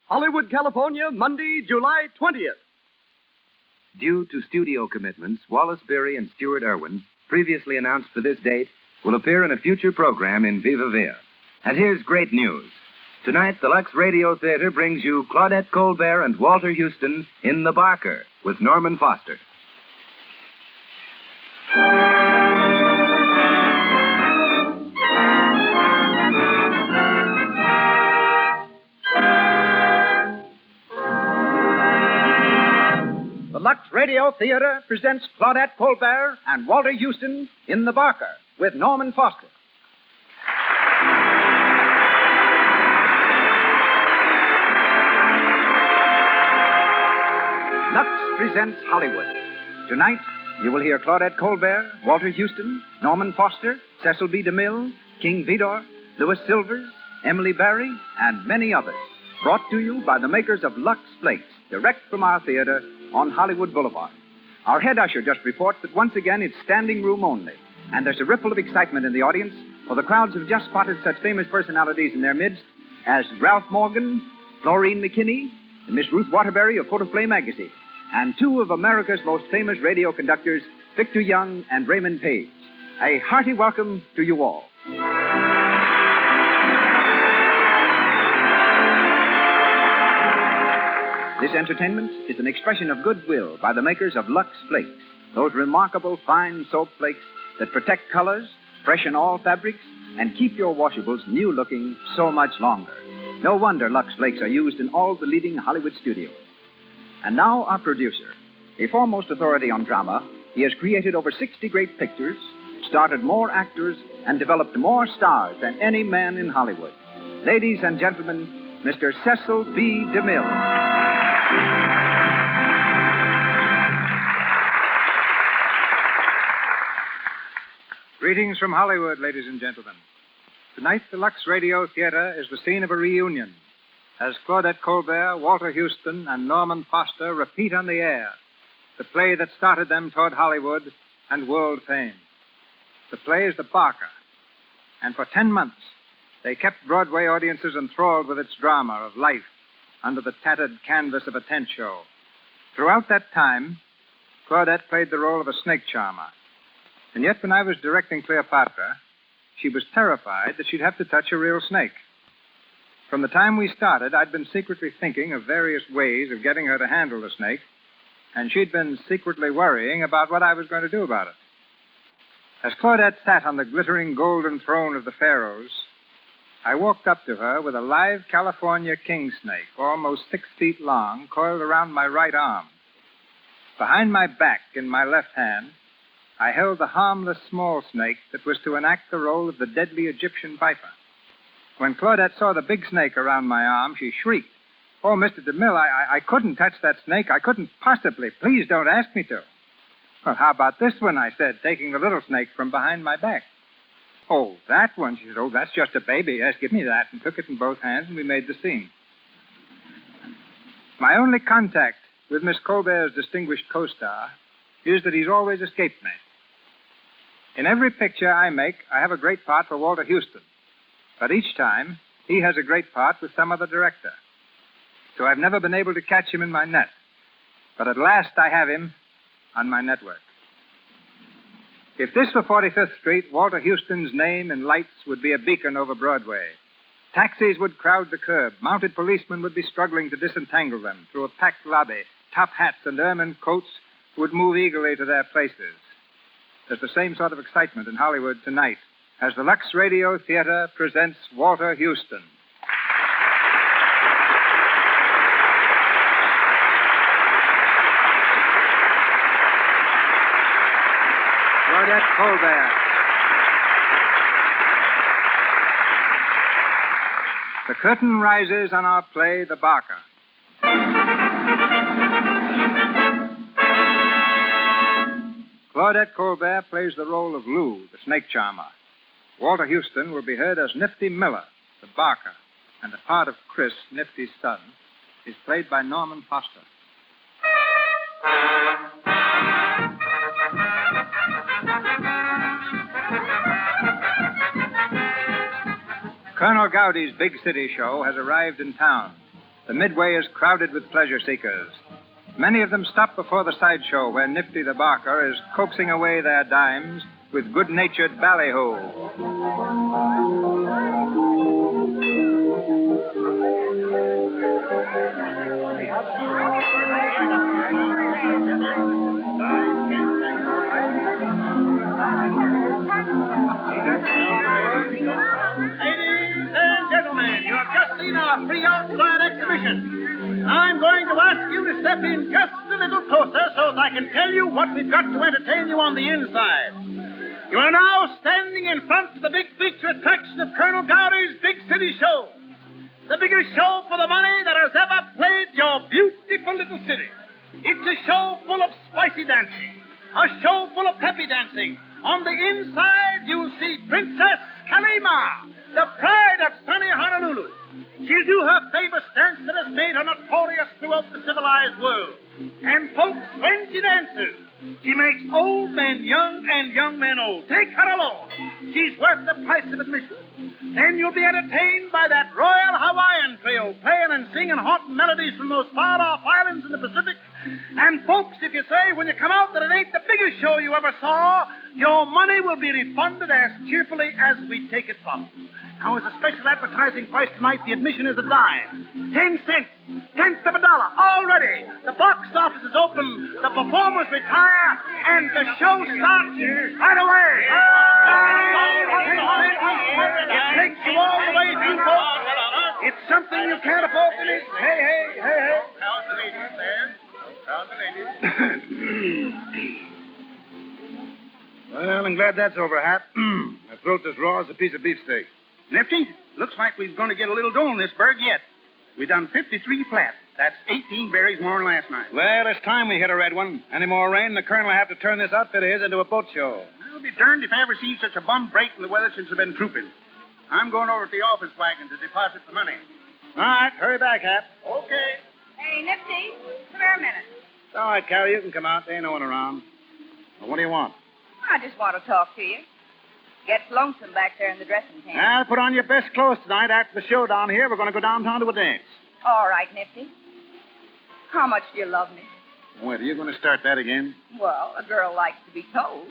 Hollywood, California, Monday, July 20th. Due to studio commitments, Wallace Beery and Stuart Irwin, previously announced for this date, will appear in a future program in Viva Villa. And here's great news. Tonight, the Lux Radio Theatre brings you Claudette Colbert and Walter Houston in The Barker with Norman Foster. The Lux Radio Theatre presents Claudette Colbert and Walter Houston in The Barker with Norman Foster. Lux presents Hollywood. Tonight, you will hear Claudette Colbert, Walter Houston, Norman Foster, Cecil B. DeMille, King Vidor, Louis Silvers, Emily Barry, and many others. Brought to you by the makers of Lux Flakes, direct from our theater on Hollywood Boulevard. Our head usher just reports that once again it's standing room only, and there's a ripple of excitement in the audience, for the crowds have just spotted such famous personalities in their midst as Ralph Morgan, Florine McKinney, and Miss Ruth Waterbury of Photoplay magazine, and two of America's most famous radio conductors, Victor Young and Raymond Page. A hearty welcome to you all. This entertainment is an expression of goodwill by the makers of Lux Flakes, those remarkable fine soap flakes that protect colors, freshen all fabrics, and keep your washables new-looking so much longer. No wonder Lux Flakes are used in all the leading Hollywood studios. And now our producer. A foremost authority on drama, he has created over 60 great pictures, started more actors, and developed more stars than any man in Hollywood. Ladies and gentlemen, Mr. Cecil B. DeMille. Greetings from Hollywood, ladies and gentlemen. Tonight, the Lux Radio Theatre is the scene of a reunion, as Claudette Colbert, Walter Houston, and Norman Foster repeat on the air the play that started them toward Hollywood and world fame. The play is The Barker, and for 10 months, they kept Broadway audiences enthralled with its drama of life under the tattered canvas of a tent show. Throughout that time, Claudette played the role of a snake charmer. And yet, when I was directing Cleopatra, she was terrified that she'd have to touch a real snake. From the time we started, I'd been secretly thinking of various ways of getting her to handle the snake, and she'd been secretly worrying about what I was going to do about it. As Claudette sat on the glittering golden throne of the pharaohs, I walked up to her with a live California king snake, almost 6 feet long, coiled around my right arm. Behind my back, in my left hand, I held the harmless small snake that was to enact the role of the deadly Egyptian viper. When Claudette saw the big snake around my arm, she shrieked, "Oh, Mr. DeMille, I couldn't touch that snake. I couldn't possibly. Please don't ask me to." "Well, how about this one?" I said, taking the little snake from behind my back. "Oh, that one?" She said. "Oh, that's just a baby. Yes, give me that," and took it in both hands, and we made the scene. My only contact with Miss Colbert's distinguished co-star is that he's always escaped me. In every picture I make, I have a great part for Walter Houston. But each time, he has a great part with some other director. So I've never been able to catch him in my net. But at last I have him on my network. If this were 45th Street, Walter Houston's name in lights would be a beacon over Broadway. Taxis would crowd the curb. Mounted policemen would be struggling to disentangle them. Through a packed lobby, top hats and ermine coats would move eagerly to their places. There's the same sort of excitement in Hollywood tonight as the Lux Radio Theatre presents Walter Houston. Claudette Colbert. The curtain rises on our play, The Barker. Claudette Colbert plays the role of Lou, the snake charmer. Walter Houston will be heard as Nifty Miller, the Barker, and the part of Chris, Nifty's son, is played by Norman Foster. Colonel Gowdy's big city show has arrived in town. The midway is crowded with pleasure seekers. Many of them stop before the sideshow where Nifty the barker is coaxing away their dimes with good-natured ballyhoo. Ladies and gentlemen, you have just seen our free outside exhibition. I'm going to ask you to step in just a little closer so that I can tell you what we've got to entertain you on the inside. You are now standing in front of the big feature attraction of Colonel Gowdy's Big City Show. The biggest show for the money that has ever played your beautiful little city. It's a show full of spicy dancing, a show full of peppy dancing. On the inside, you'll see Princess Kalima, the pride of sunny Honolulu. She'll do her famous dance that has made her notorious throughout the civilized world. And folks, when she dances, she makes old men young and young men old. Take her along. She's worth the price of admission. Then you'll be entertained by that Royal Hawaiian Trio playing and singing haunting melodies from those far-off islands in the Pacific. And folks, if you say when you come out that it ain't the biggest show you ever saw, your money will be refunded as cheerfully as we take it from you. Now, as a special advertising price tonight, the admission is a dime. 10 cents. Tenth of a dollar. Already. The box office is open. The performers retire. And the show starts right away. It takes you all the way through, folks. It's something you can't afford to miss. Hey, hey, hey, hey. How's the ladies there? How's the ladies? Well, I'm glad that's over, Hap. My throat's as raw as a piece of beefsteak. Nifty, looks like we're going to get a little dough in this burg yet. We done 53 flat. That's 18 berries more than last night. Well, it's time we hit a red one. Any more rain, the colonel will have to turn this outfit of his into a boat show. I'll be darned if I ever seen such a bum break in the weather since I've been trooping. I'm going over to the office wagon to deposit the money. All right, hurry back, Hap. Okay. Hey, Nifty, come here a minute. All right, Carrie, you can come out. There ain't no one around. Well, what do you want? I just want to talk to you. Gets lonesome back there in the dressing tent. Well, put on your best clothes tonight. After the show down here, we're going to go downtown to a dance. All right, Nifty. How much do you love me? Wait, are you going to start that again? Well, a girl likes to be told.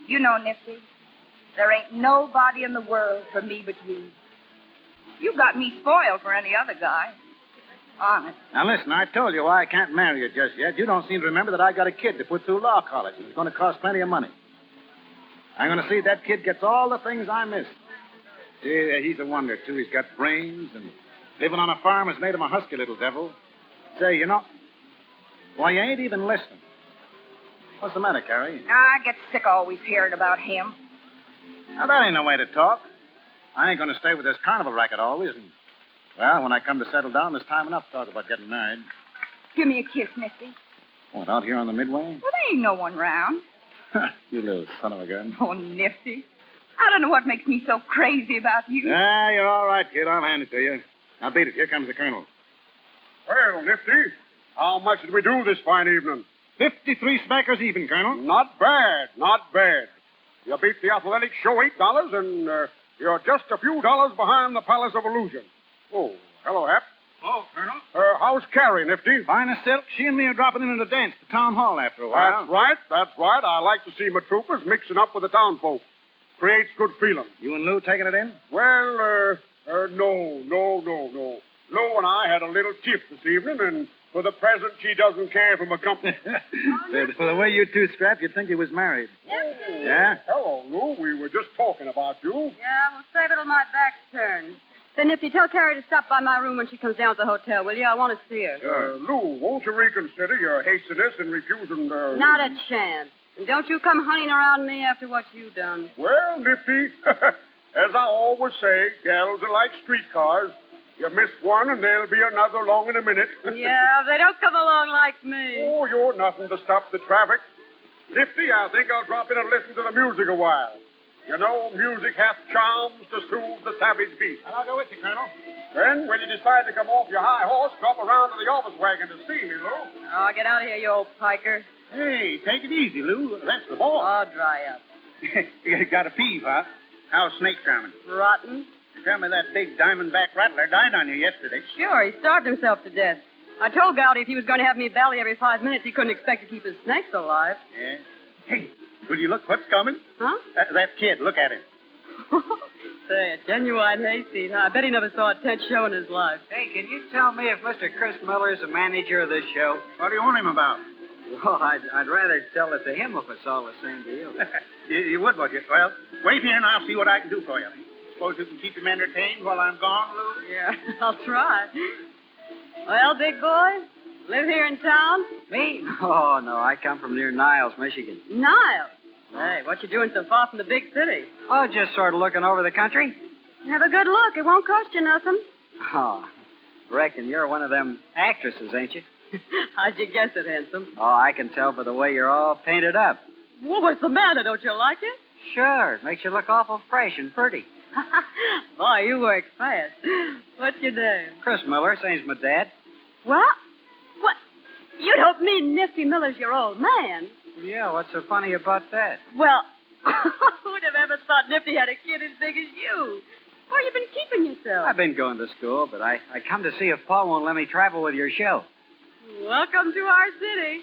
You know, Nifty, there ain't nobody in the world for me but you. You got me spoiled for any other guy. Honest. Now, listen, I told you why I can't marry you just yet. You don't seem to remember that I got a kid to put through law college, and it's going to cost plenty of money. I'm going to see that kid gets all the things I missed. See, he's a wonder, too. He's got brains, and living on a farm has made him a husky little devil. Say, you know, why, you ain't even listening. What's the matter, Carrie? I get sick always hearing about him. Now, that ain't no way to talk. I ain't going to stay with this carnival racket always, and, well, when I come to settle down, there's time enough to talk about getting married. Give me a kiss, Nifty. What, out here on the midway? Well, there ain't no one round. You little son of a gun. Oh, Nifty. I don't know what makes me so crazy about you. Ah, you're all right, kid. I'll hand it to you. Now, beat it. Here comes the colonel. Well, Nifty, how much did we do this fine evening? 53 smackers even, Colonel. Not bad, not bad. You beat the athletic show $8, and you're just a few dollars behind the Palace of Illusion. Oh, hello, Hap. Oh, Colonel. How's Carrie, Nifty? Fine as silk. She and me are dropping in to dance at the town hall after a while. That's right. I like to see my troopers mixing up with the town folk. Creates good feeling. You and Lou taking it in? Well, no. Lou and I had a little tiff this evening, and for the present, she doesn't care for my company. For the way you two scrap, you'd think he was married. Yeah? Hello, Lou. We were just talking about you. Yeah, we'll save it till my back's turned. Then, Nifty, tell Carrie to stop by my room when she comes down to the hotel, will you? I want to see her. Lou, won't you reconsider your hastiness in refusing Not a chance. And don't you come hunting around me after what you've done. Well, Nifty, as I always say, gals are like streetcars. You miss one, and there'll be another along in a minute. Yeah, they don't come along like me. Oh, you're nothing to stop the traffic. Nifty, I think I'll drop in and listen to the music a while. You know, music hath charms to soothe the savage beast. I'll go with you, Colonel. Then, when you decide to come off your high horse, drop around to the office wagon to see me, Lou. Oh, get out of here, you old piker. Hey, take it easy, Lou. That's the ball. Oh, dry up. You got a peeve, huh? How's Snake coming? Rotten. Tell me that big diamondback rattler died on you yesterday. Sure, he starved himself to death. I told Gowdy if he was going to have me belly every 5 minutes, he couldn't expect to keep his snakes alive. Yeah? Hey, will you look what's coming? Huh? That kid, look at him. Say, a genuine hayseed, huh? I bet he never saw a tent show in his life. Hey, can you tell me if Mr. Chris Miller is the manager of this show? What do you want him about? Well, I'd rather tell it to him if it's all the same to you. You would, would you? Well, wait here and I'll see what I can do for you. Suppose you can keep him entertained while I'm gone, Lou? Yeah, I'll try. Well, big boy, live here in town? Me? Oh, no, I come from near Niles, Michigan. Niles? Hey, what you doing so far from the big city? Oh, just sort of looking over the country. Have a good look. It won't cost you nothing. Oh, reckon you're one of them actresses, ain't you? How'd you guess it, handsome? Oh, I can tell by the way you're all painted up. Well, what's the matter? Don't you like it? Sure, it makes you look awful fresh and pretty. Boy, you work fast. What's your name? Chris Miller, same's my dad. What? What? You don't mean Nifty Miller's your old man? Yeah, what's so funny about that? Well, who'd have ever thought Nifty had a kid as big as you? Where you been keeping yourself? I've been going to school, but I come to see if Paul won't let me travel with your show. Welcome to our city.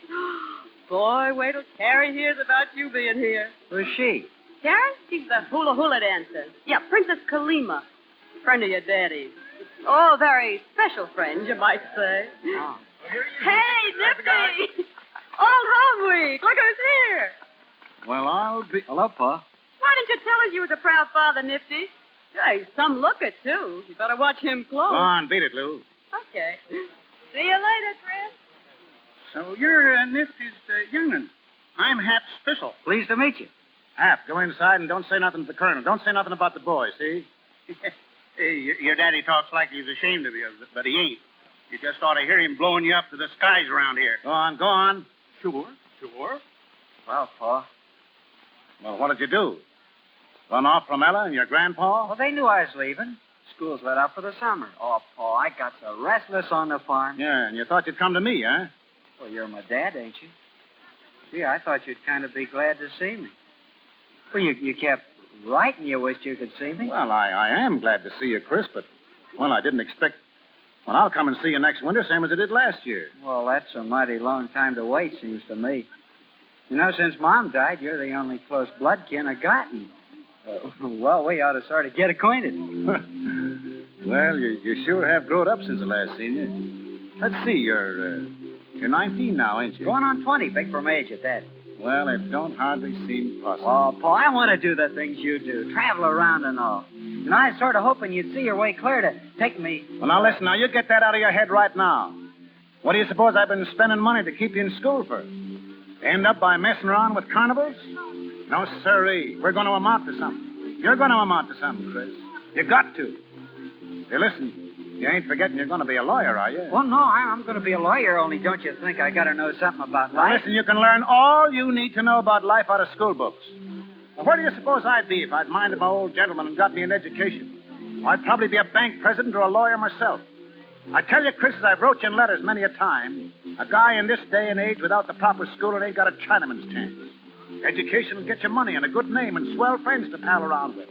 Boy, wait till Carrie hears about you being here. Who's she? Carrie? She's the hula dancer. Yeah, Princess Kalima. Friend of your daddy's. Oh, very special friend, you might say. Oh. Hey, Nifty! Old home week. Look who's here. Well, I'll be... Hello, Pa. Why didn't you tell us you was a proud father, Nifty? Yeah, he's some looker, too. You better watch him close. Go on, beat it, Lou. Okay. See you later, Chris. So you're Nifty's young'un. I'm Hap Spissel. Pleased to meet you. Hap, go inside and don't say nothing to the colonel. Don't say nothing about the boy, see? Hey, your daddy talks like he's ashamed of you, but he ain't. You just ought to hear him blowing you up to the skies around here. Go on, go on. Sure. Well, Pa. Well, what did you do? Run off from Ella and your grandpa? Well, they knew I was leaving. School's let out for the summer. Oh, Pa, I got so restless on the farm. Yeah, and you thought you'd come to me, huh? Well, you're my dad, ain't you? Gee, I thought you'd kind of be glad to see me. Well, you kept writing you wished you could see me. Well, I am glad to see you, Chris, but, well, I didn't expect... Well, I'll come and see you next winter, same as I did last year. Well, that's a mighty long time to wait, seems to me. You know, since Mom died, you're the only close blood kin I gotten. Well, we ought to sort of get acquainted. Well, you sure have grown up since I last seen you. Let's see, you're 19 now, ain't you? Going on 20, big for my age at that. Well, it don't hardly seem possible. Oh, Paul, I want to do the things you do, travel around and all. And I was sort of hoping you'd see your way clear to take me. Well, now listen, you get that out of your head right now. What do you suppose I've been spending money to keep you in school for? End up by messing around with carnivals? No, sirree. We're going to amount to something. You're going to amount to something, Chris. You got to. Hey, listen, you ain't forgetting you're going to be a lawyer, are you? Well, no, I'm going to be a lawyer, only don't you think I got to know something about Now, life? listen, you can learn all you need to know about life out of school books. Well, where do you suppose I'd be if I'd minded my old gentleman and got me an education? I'd probably be a bank president or a lawyer myself. I tell you, Chris, as I've wrote you in letters many a time, a guy in this day and age without the proper schooling ain't got a Chinaman's chance. Education will get you money and a good name and swell friends to pal around with.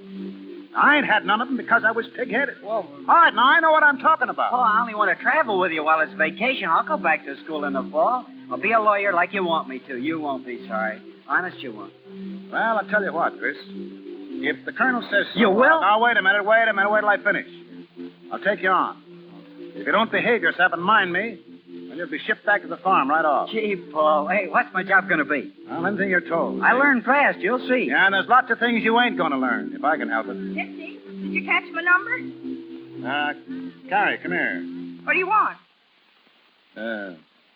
I ain't had none of them because I was pig-headed. Well, all right, now I know what I'm talking about. Oh, I only want to travel with you while it's vacation. I'll go back to school in the fall. I'll be a lawyer like you want me to. You won't be sorry. Honest, you won't. Well, I'll tell you what, Chris. If the colonel says so... You will? Now, wait a minute, wait till I finish. I'll take you on. If you don't behave yourself and mind me, then you'll be shipped back to the farm right off. Gee, Paul, hey, what's my job going to be? Well, anything you're told. I learn fast, you'll see. Yeah, and there's lots of things you ain't going to learn, if I can help it. Nifty, did you catch my number? Carrie, come here. What do you want?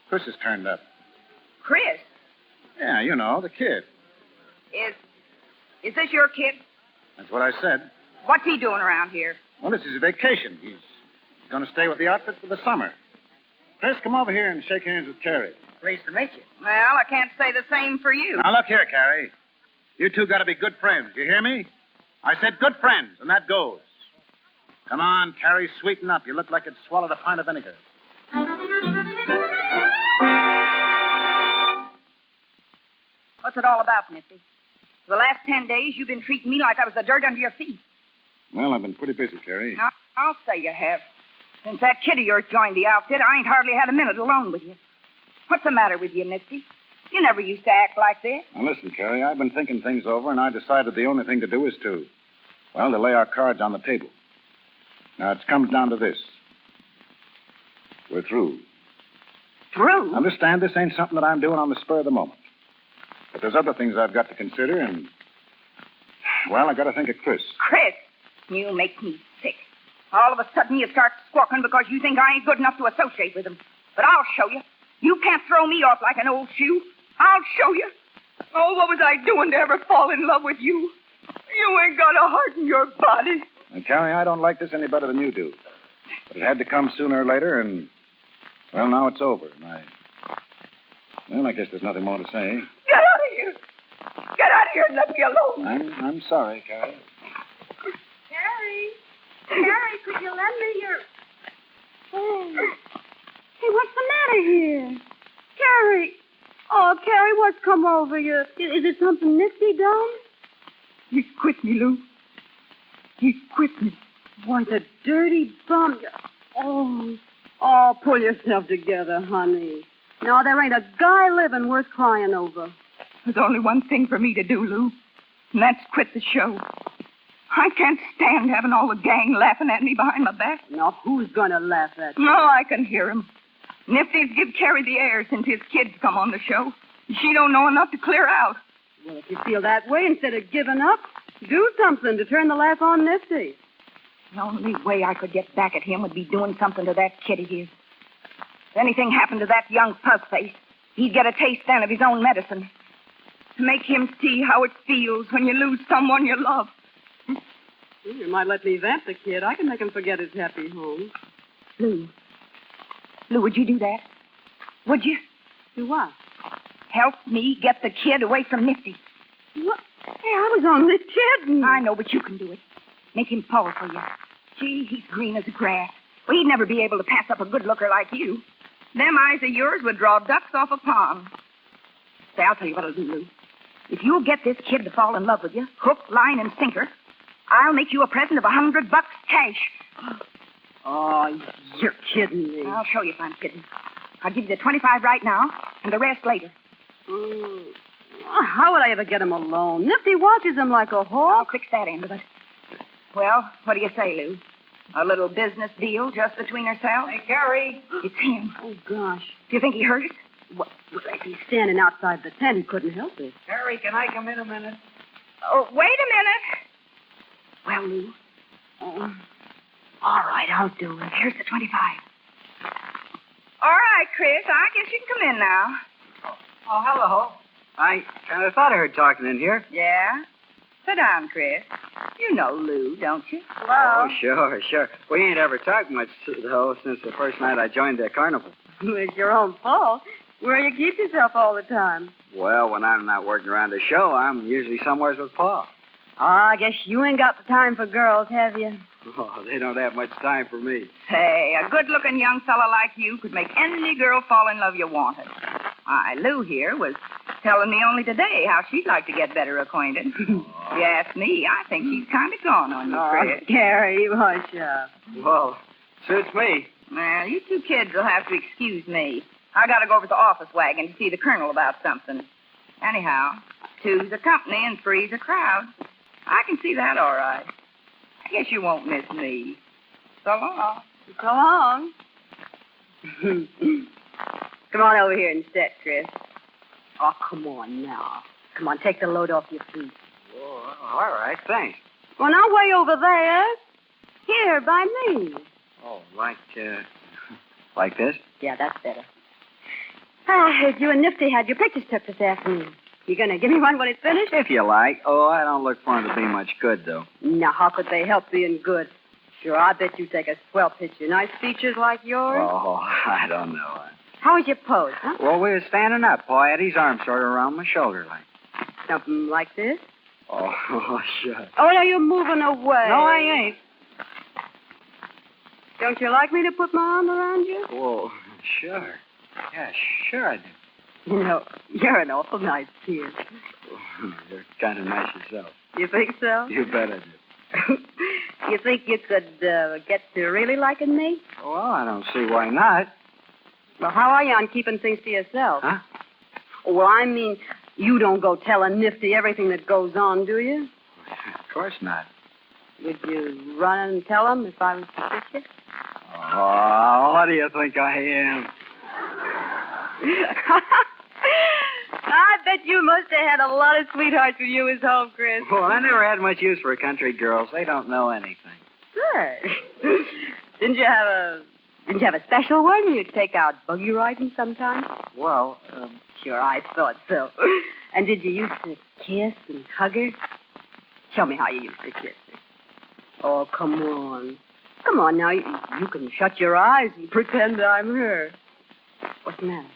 Chris has turned up. Chris, Yeah, you know, the kid. is this your kid? That's what I said. What's he doing around here? Well, this is a vacation. He's going to stay with the outfit for the summer. Chris, come over here and shake hands with Carrie. Pleased to meet you. Well, I can't say the same for you. Now, look here, Carrie. You two got to be good friends. You hear me? I said good friends, and that goes. Come on, Carrie, sweeten up. You look like you'd swallowed a pint of vinegar. What's it all about, Nifty? For the last 10 days, you've been treating me like I was the dirt under your feet. Well, I've been pretty busy, Carrie. I'll say you have. Since that kid of yours joined the outfit, I ain't hardly had a minute alone with you. What's the matter with you, Nifty? You never used to act like this. Now, listen, Carrie, I've been thinking things over, and I decided the only thing to do is to lay our cards on the table. Now, it comes down to this. We're through. Through? Understand, this ain't something that I'm doing on the spur of the moment. But there's other things I've got to consider, and, I got to think of Chris. Chris, you make me sick. All of a sudden you start squawking because you think I ain't good enough to associate with him. But I'll show you. You can't throw me off like an old shoe. I'll show you. Oh, what was I doing to ever fall in love with you? You ain't got a heart in your body. And, Carrie, I don't like this any better than you do. But it had to come sooner or later, and, now it's over. And I guess there's nothing more to say. Get out of here. Get out of here and let me alone. I'm sorry, Carrie. Carrie, could you lend me your... Oh. Hey, what's the matter here? Carrie. Oh, Carrie, what's come over you? Is it something Nifty done? He's quit me, Lou. He's quit me. Why, the dirty bum. Oh, pull yourself together, honey. No, there ain't a guy living worth crying over. There's only one thing for me to do, Lou, and that's quit the show. I can't stand having all the gang laughing at me behind my back. Now, who's going to laugh at you? No, I can hear him. Nifty's give Carrie the air since his kids come on the show. She don't know enough to clear out. Well, if you feel that way, instead of giving up, do something to turn the laugh on Nifty. The only way I could get back at him would be doing something to that kid of his. If anything happened to that young puzzface, he'd get a taste then of his own medicine. To make him see how it feels when you lose someone you love. You might let me vamp the kid. I can make him forget his happy home. Lou, would you do that? Would you? Do what? Help me get the kid away from Nifty. What? Hey, I was only kidding. I know, but you can do it. Make him fall for you. Gee, he's green as grass. Well, he'd never be able to pass up a good looker like you. Them eyes of yours would draw ducks off a pond. Say, I'll tell you what I'll do, Lou. If you'll get this kid to fall in love with you, hook, line, and sinker, I'll make you a present of $100 cash. Oh, you're kidding me. I'll show you if I'm kidding. I'll give you the 25 right now, and the rest later. How would I ever get him alone? Nifty watches him like a I'll hawk. fix that end of it. Well, what do you say, Lou? A little business deal just between ourselves? Hey, Carrie. It's him. Oh, gosh. Do you think he hurt us? Well, if he's standing outside the tent, he couldn't help it. Carrie, can I come in a minute? Oh, wait a minute. Well, Lou. All right, I'll do it. Here's the 25. All right, Chris, I guess you can come in now. Oh, hello. I kind of thought I heard talking in here. Yeah? Sit down, Chris. You know Lou, don't you? Oh, sure. We ain't ever talked much, though, since the first night I joined the Carnival. It's your own fault. Where you keep yourself all the time? Well, when I'm not working around the show, I'm usually somewhere with Pa. Oh, I guess you ain't got the time for girls, have you? Oh, they don't have much time for me. Say, a good-looking young fella like you could make any girl fall in love you wanted. Lou here was telling me only today how she'd like to get better acquainted. If you ask me, I think she's kind of gone on you, Chris. Gary, hush up. Well, suits me. Well, you two kids will have to excuse me. I got to go over to the office wagon to see the colonel about something. Anyhow, two's a company and three's a crowd. I can see that all right. I guess you won't miss me. So long. So long. Come on over here and sit, Chris. Oh, come on now. Come on, take the load off your feet. Oh, all right, thanks. Well, now, way over there. Here, by me. Oh, like this? Yeah, that's better. I heard you and Nifty had your pictures took this afternoon. You gonna give me one when it's finished? If you like. Oh, I don't look for them to be much good, though. Now, how could they help being good? Sure, I bet you take a swell picture. Nice features like yours? Oh, I don't know. How was your pose, huh? Well, we were standing up. Pa had his arm sort of around my shoulder like. Something like this? Oh, sure. Oh, no, you're moving away. No, I ain't. Don't you like me to put my arm around you? Whoa, sure. Yeah, sure I do. You know, you're an awful nice kid. You're kind of nice yourself. You think so? You bet I do. You think you could get to really liking me? Well, I don't see why not. Well, how are you on keeping things to yourself? Huh? Well, I mean, you don't go telling Nifty everything that goes on, do you? Of course not. Would you run and tell him if I was to kiss you? Oh, what do you think I am? I bet you must have had a lot of sweethearts when you was home, Chris. Well, I never had much use for country girls. They don't know anything. Good. Didn't you have a special one you'd take out buggy riding sometime? Well, Sure, I thought so. And did you used to kiss and hug her? Show me how you used to kiss her. Oh, come on. Come on now. You can shut your eyes and pretend I'm her. What's the matter?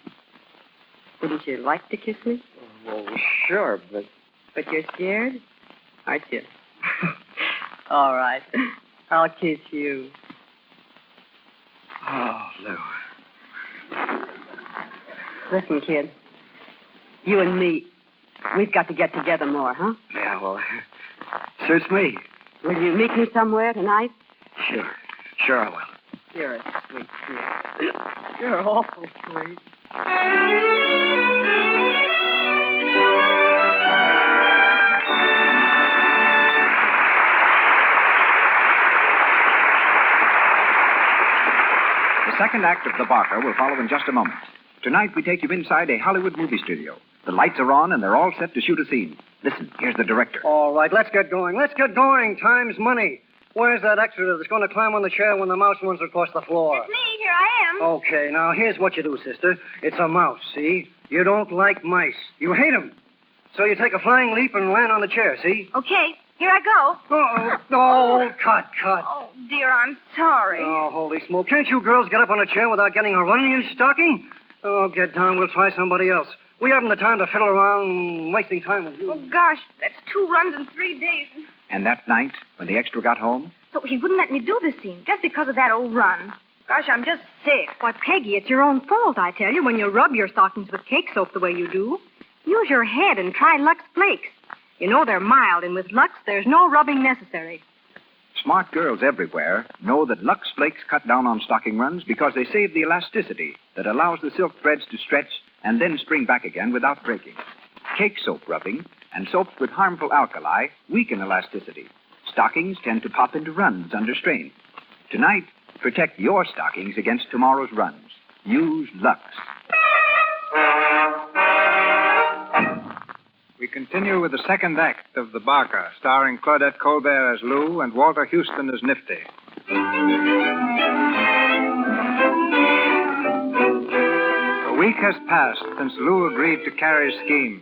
Wouldn't you like to kiss me? well, sure, but... But you're scared? Aren't you? All right. I'll kiss you. Oh, Lou. Listen, kid. You and me, we've got to get together more, huh? Yeah, well, suits me. Will you meet me somewhere tonight? Sure. Sure I will. You're a sweet kid. You're awful sweet. The second act of The Barker will follow in just a moment. Tonight, we take you inside a Hollywood movie studio. The lights are on, and they're all set to shoot a scene. Listen, here's the director. All right, let's get going. Let's get going. Time's money. Where's that extra that's going to climb on the chair when the mouse runs across the floor? It's me. Here I am. Okay, now here's what you do, sister. It's a mouse, see? You don't like mice. You hate them. So you take a flying leap and land on the chair, see? Okay, here I go. Uh-oh. Oh, cut. Oh, dear, I'm sorry. Oh, holy smoke. Can't you girls get up on a chair without getting a run in your stocking? Oh, get down. We'll try somebody else. We haven't the time to fiddle around wasting time with you. Oh, gosh, that's 2 runs in 3 days. And that night, when the extra got home, So he wouldn't let me do the scene just because of that old run. Gosh, I'm just sick. Why, Peggy, it's your own fault, I tell you, when you rub your stockings with cake soap the way you do. Use your head and try Lux Flakes. You know they're mild, and with Lux, there's no rubbing necessary. smart girls everywhere know that Lux Flakes cut down on stocking runs because they save the elasticity that allows the silk threads to stretch and then spring back again without breaking. Cake soap rubbing and soaps with harmful alkali weaken elasticity. Stockings tend to pop into runs under strain. Tonight, protect your stockings against tomorrow's runs. Use Lux. We continue with the second act of The Barker, starring Claudette Colbert as Lou and Walter Houston as Nifty. A week has passed since Lou agreed to Carrie's scheme.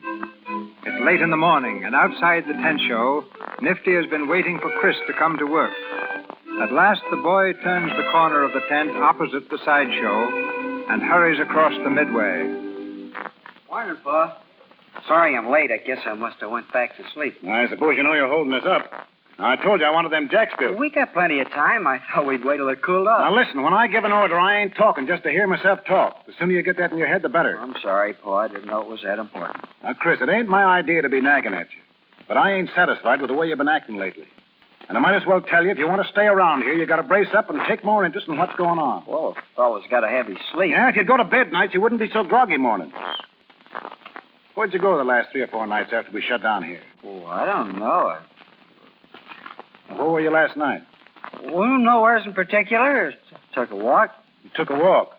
It's late in the morning, and outside the tent show, Nifty has been waiting for Chris to come to work. At last, the boy turns the corner of the tent opposite the sideshow and hurries across the midway. Morning, Pa. Sorry I'm late. I guess I must have went back to sleep. I suppose you know you're holding us up. I told you I wanted them jacks built. We got plenty of time. I thought we'd wait till it cooled off. Now, listen, when I give an order, I ain't talking just to hear myself talk. The sooner you get that in your head, the better. I'm sorry, Pa. I didn't know it was that important. Now, Chris, it ain't my idea to be nagging at you. But I ain't satisfied with the way you've been acting lately. And I might as well tell you, if you want to stay around here, you got to brace up and take more interest in what's going on. Well, a fellow's got to have his sleep. Yeah, if you'd go to bed nights, you wouldn't be so groggy mornings. Where'd you go the last 3 or 4 nights after we shut down here? Oh, I don't know. Where were you last night? Well, nowhere in particular. Took a walk. You took a walk.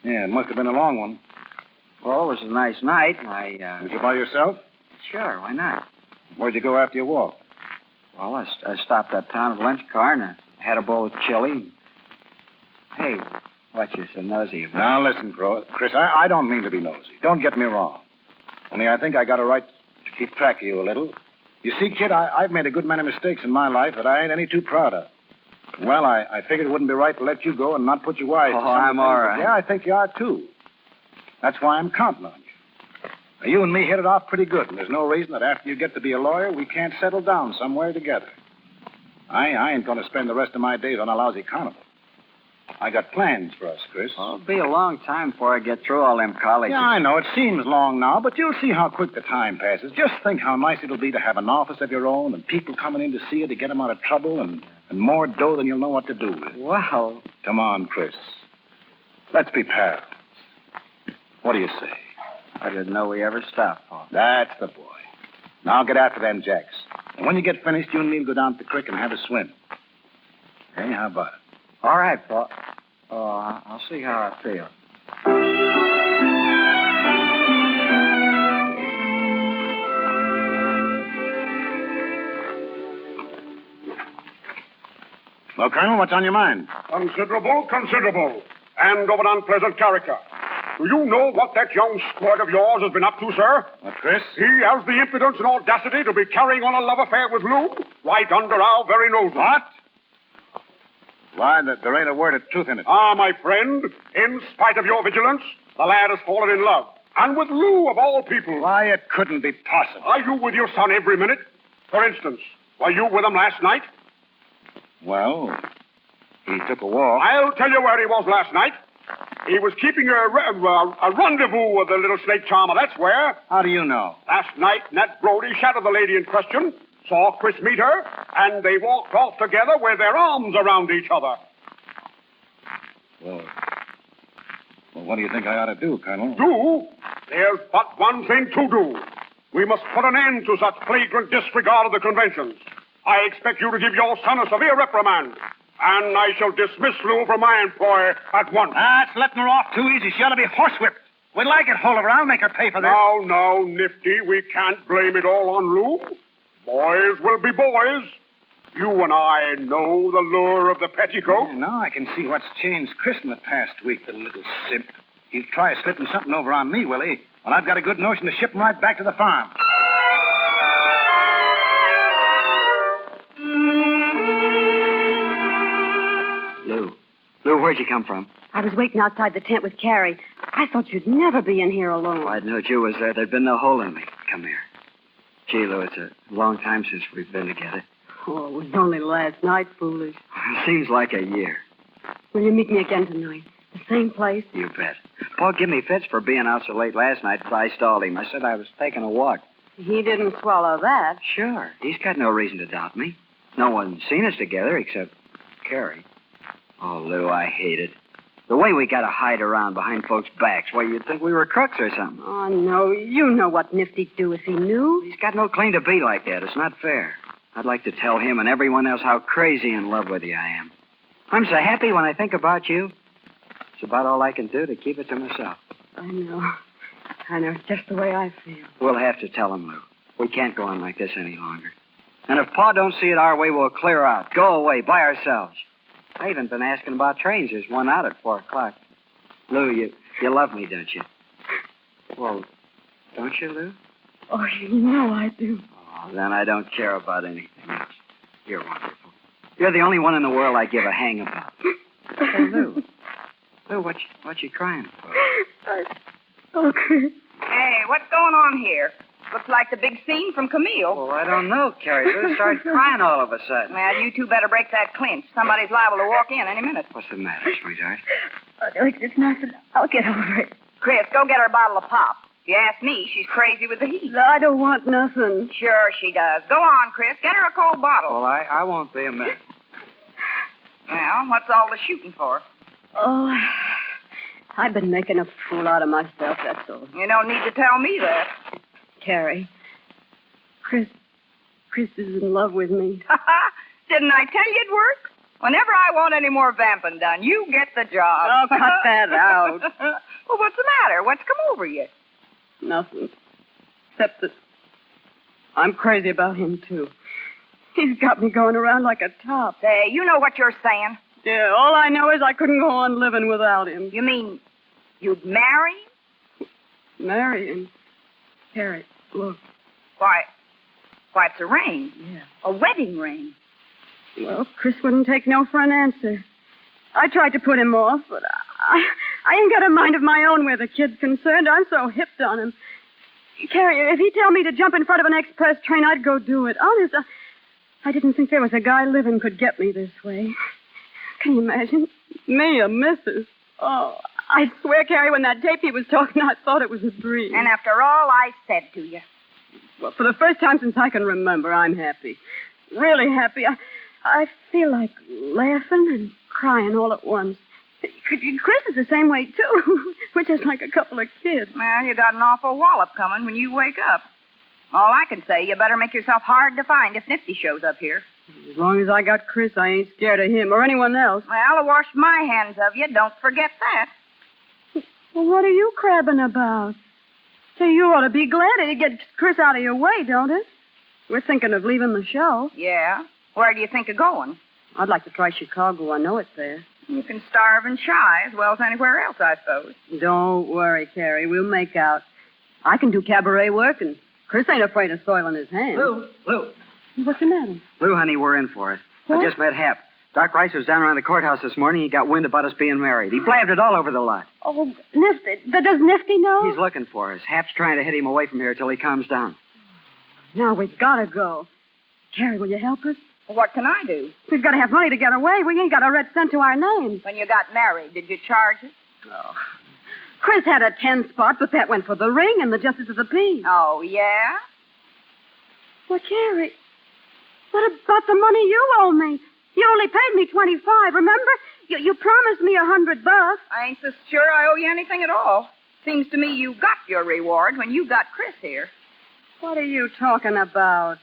Yeah, it must have been a long one. Well, it was a nice night. Was you by yourself? Sure, why not? Where'd you go after your walk? Well, I stopped uptown at lunch car and I had a bowl of chili. Hey, what you so nosy about? Now, listen, Chris, I don't mean to be nosy. Don't get me wrong. Only I think I got a right to keep track of you a little. You see, kid, I've made a good many mistakes in my life that I ain't any too proud of. Well, I figured it wouldn't be right to let you go and not put you wise. Oh, I'm all right. Yeah, I think you are, too. That's why I'm counting on you. Now, you and me hit it off pretty good, and there's no reason that after you get to be a lawyer, we can't settle down somewhere together. I ain't going to spend the rest of my days on a lousy carnival. I got plans for us, Chris. Well, it'll be a long time before I get through all them colleges. Yeah, I know. It seems long now, but you'll see how quick the time passes. Just think how nice it'll be to have an office of your own and people coming in to see you to get them out of trouble and... And more dough than you'll know what to do with. Wow. Come on, Chris. Let's be pals. What do you say? I didn't know we ever stopped, Pa. That's the boy. Now get after them jacks. And when you get finished, you and me will go down to the creek and have a swim. Hey, how about it? All right, Pa. Oh, I'll see how I feel. Well, Colonel, what's on your mind? Considerable, and of an unpleasant character. Do you know what that young squirt of yours has been up to, sir? What, Chris? He has the impudence and audacity to be carrying on a love affair with Lou right under our very noses. What? Why, there ain't a word of truth in it. Ah, my friend, in spite of your vigilance, the lad has fallen in love. And with Lou, of all people. Why, it couldn't be possible. Are you with your son every minute? For instance, were you with him last night? Well, he took a walk. I'll tell you where he was last night. He was keeping a rendezvous with the little snake charmer, that's where. How do you know? Last night, Nat Brody shadowed the lady in question, saw Chris meet her, and they walked off together with their arms around each other. Well, what do you think I ought to do, Colonel? Do? There's but one thing to do. We must put an end to such flagrant disregard of the conventions. I expect you to give your son a severe reprimand. And I shall dismiss Lou from my employ at once. That's letting her off too easy. She ought to be horsewhipped. We'd like it, Oliver. I'll make her pay for this. Now, Nifty, we can't blame it all on Lou. Boys will be boys. You and I know the lure of the petticoat. Yeah, now I can see what's changed Chris in the past week, the little simp. He'll try slipping something over on me, will he? Well, I've got a good notion to ship him right back to the farm. Lou, where'd you come from? I was waiting outside the tent with Carrie. I thought you'd never be in here alone. If I'd known you was there, there'd been no hole in me. Come here. Gee, Lou, it's a long time since we've been together. Oh, it was only last night, foolish. Seems like a year. Will you meet me again tonight? The same place? You bet. Paul gave me fits for being out so late last night, but I stalled him. I said I was taking a walk. He didn't swallow that. Sure. He's got no reason to doubt me. No one's seen us together except Carrie. Oh, Lou, I hate it. The way we got to hide around behind folks' backs. Why, you'd think we were crooks or something. Oh, no. You know what Nifty'd do if he knew. He's got no claim to be like that. It's not fair. I'd like to tell him and everyone else how crazy in love with you I am. I'm so happy when I think about you. It's about all I can do to keep it to myself. I know. It's just the way I feel. We'll have to tell him, Lou. We can't go on like this any longer. And if Pa don't see it our way, we'll clear out. Go away by ourselves. I even been asking about trains. There's one out at 4 o'clock. Lou, you love me, don't you? Well, don't you, Lou? Oh, you know I do. Oh, then I don't care about anything else. You're wonderful. You're the only one in the world I give a hang about. Hey, Lou. Lou, what you crying for? Okay. Hey, what's going on here? Looks like the big scene from Camille. Well, I don't know, Carrie. Lou started crying all of a sudden. Well, you two better break that clinch. Somebody's liable to walk in any minute. What's the matter, sweetheart? It's nothing. I'll get over it. Chris, go get her a bottle of pop. If you ask me, she's crazy with the heat. I don't want nothing. Sure she does. Go on, Chris. Get her a cold bottle. Well, I won't be a minute. Well, what's all the shooting for? Oh, I've been making a fool out of myself, that's all. You don't need to tell me that. Carrie, Chris is in love with me. Didn't I tell you it'd work? Whenever I want any more vamping done, you get the job. Oh, cut that out. Well, what's the matter? What's come over you? Nothing. Except that I'm crazy about him, too. He's got me going around like a top. Say, you know what you're saying? Yeah, all I know is I couldn't go on living without him. You mean you'd marry him? Marry him? Carrie, look. Why, it's a ring. Yeah. A wedding ring. Well, Chris wouldn't take no for an answer. I tried to put him off, but I ain't got a mind of my own where the kid's concerned. I'm so hipped on him. Carrie, if he'd tell me to jump in front of an express train, I'd go do it. Honest, I didn't think there was a guy living could get me this way. Can you imagine? Me, a missus. Oh, I swear, Carrie, when that tape he was talking, I thought it was a dream. And after all I said to you. Well, for the first time since I can remember, I'm happy. Really happy. I feel like laughing and crying all at once. Chris is the same way, too. We're just like a couple of kids. Well, you got an awful wallop coming when you wake up. All I can say, you better make yourself hard to find if Nifty shows up here. As long as I got Chris, I ain't scared of him or anyone else. Well, I wash my hands of you. Don't forget that. Well, what are you crabbing about? Say, you ought to be glad it gets Chris out of your way, don't it? We're thinking of leaving the show. Yeah? Where do you think of going? I'd like to try Chicago. I know it's there. You can starve and shy as well as anywhere else, I suppose. Don't worry, Carrie. We'll make out. I can do cabaret work, and Chris ain't afraid of soiling his hands. Lou. What's the matter? Lou, honey, we're in for it. What? I just met Hap. Doc Rice was down around the courthouse this morning. He got wind about us being married. He blabbed it all over the lot. Oh, Nifty. Does Nifty know? He's looking for us. Hap's trying to hit him away from here till he calms down. Now we've got to go. Carrie, will you help us? What can I do? We've got to have money to get away. We ain't got a red cent to our names. When you got married, did you charge it? Oh. Chris had a 10 spot, but that went for the ring and the justice of the peace. Oh, yeah? Well, Carrie, what about the money you owe me? You only paid me $25, remember? You promised me $100. I ain't so sure I owe you anything at all. Seems to me you got your reward when you got Chris here. What are you talking about?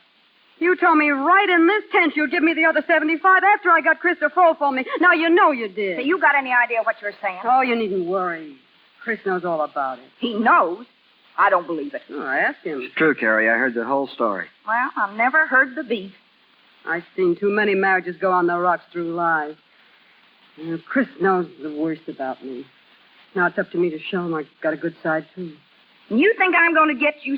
You told me right in this tent you'd give me the other 75 after I got Chris to fall for me. Now, you know you did. So you got any idea what you're saying? Oh, you needn't worry. Chris knows all about it. He knows? I don't believe it. Oh, I asked him. It's true, Carrie. I heard the whole story. Well, I've never heard the beef. I've seen too many marriages go on the rocks through lies. Chris knows the worst about me. Now it's up to me to show him I've got a good side, too. You think I'm going to get you...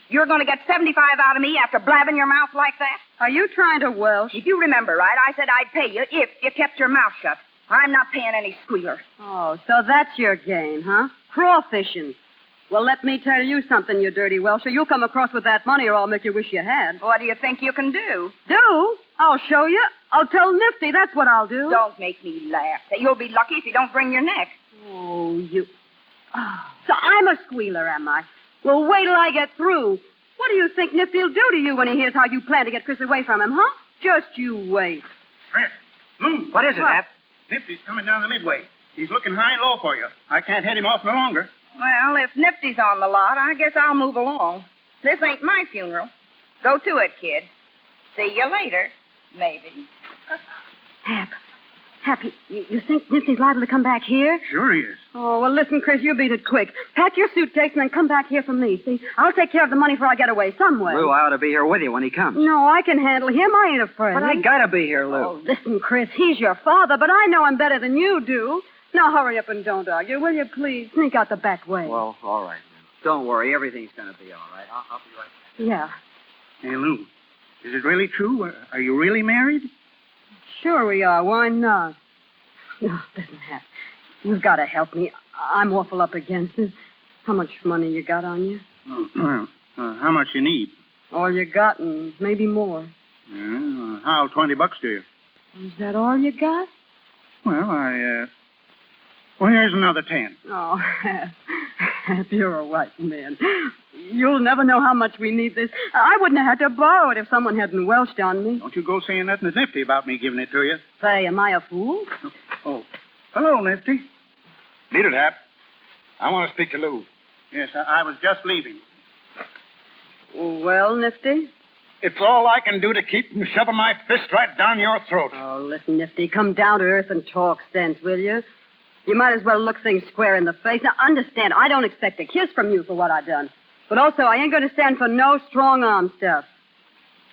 You're going to get 75 out of me after blabbing your mouth like that? Are you trying to Welsh? If you remember right, I said I'd pay you if you kept your mouth shut. I'm not paying any squealer. Oh, so that's your game, huh? Crawfishing. Well, let me tell you something, you dirty Welsher. You'll come across with that money or I'll make you wish you had. What do you think you can do? Do? I'll show you. I'll tell Nifty. That's what I'll do. Don't make me laugh. You'll be lucky if you don't bring your neck. Oh, you... Oh, so I'm a squealer, am I? Well, wait till I get through. What do you think Nifty'll do to you when he hears how you plan to get Chris away from him, huh? Just you wait. Chris, move. What is it, Hap? Nifty's coming down the midway. He's looking high and low for you. I can't head him off no longer. Well, if Nifty's on the lot, I guess I'll move along. This ain't my funeral. Go to it, kid. See you later, maybe. Hap, you think Nifty's liable to come back here? Sure he is. Oh, well, listen, Chris, you beat it quick. Pack your suitcase and then come back here for me, see? I'll take care of the money before I get away some way. Lou, I ought to be here with you when he comes. No, I can handle him. I ain't afraid. But I gotta be here, Lou. Oh, listen, Chris, he's your father, but I know him better than you do. Now, hurry up and don't argue, will you, please? Sneak out the back way. Well, all right, then. Don't worry. Everything's gonna be all right. I'll be right back. Yeah. Hey, Lou, is it really true? Are you really married? Sure we are. Why not? No, listen, Hap. You've got to help me. I'm awful up against it. How much money you got on you? Well, how much you need? All you got and maybe more. How'll $20 do you? Is that all you got? Well, well, here's another 10. Oh, Hap, you're a white man. You'll never know how much we need this. I wouldn't have had to borrow it if someone hadn't welched on me. Don't you go saying nothing to Nifty about me giving it to you. Say, am I a fool? Oh, hello, Nifty. Need it, Hap. I want to speak to Lou. Yes, I was just leaving. Well, Nifty? It's all I can do to keep from shoving my fist right down your throat. Oh, listen, Nifty, come down to earth and talk sense, will you? You might as well look things square in the face. Now, understand, I don't expect a kiss from you for what I've done. But also, I ain't going to stand for no strong-arm stuff.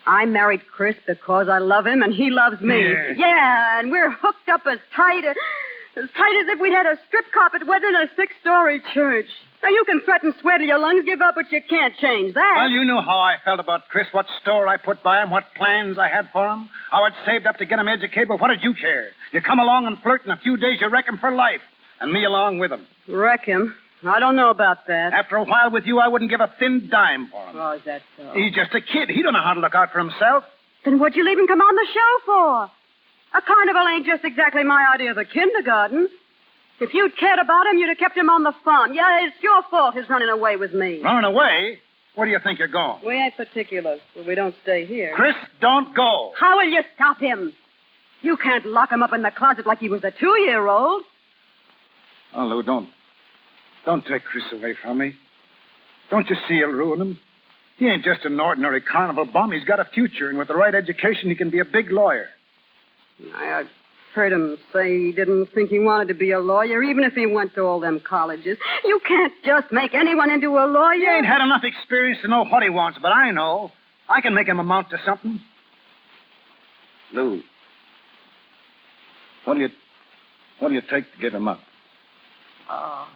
I married Chris because I love him and he loves me. Yes. Yeah, and we're hooked up as tight as if we'd had a strip carpet wedding in a 6-story church. Now, you can threaten, swear till your lungs give up, but you can't change that. Well, you know how I felt about Chris, what store I put by him, what plans I had for him, how I'd saved up to get him educated, but what did you care? You come along and flirt, in a few days you wreck him for life, and me along with him. Wreck him? I don't know about that. After a while with you, I wouldn't give a thin dime for him. Oh, is that so? He's just a kid. He don't know how to look out for himself. Then what'd you leave him come on the show for? A carnival ain't just exactly my idea of a kindergarten. If you'd cared about him, you'd have kept him on the farm. Yeah, it's your fault he's running away with me. Running away? Where do you think you're going? We ain't particular, but we don't stay here. Chris, don't go. How will you stop him? You can't lock him up in the closet like he was a 2-year-old. Oh, Lou, don't take Chris away from me. Don't you see he'll ruin him? He ain't just an ordinary carnival bum. He's got a future, and with the right education, he can be a big lawyer. I heard him say he didn't think he wanted to be a lawyer, even if he went to all them colleges. You can't just make anyone into a lawyer. He ain't had enough experience to know what he wants, but I know. I can make him amount to something. Lou, what do you take to give him up? Oh.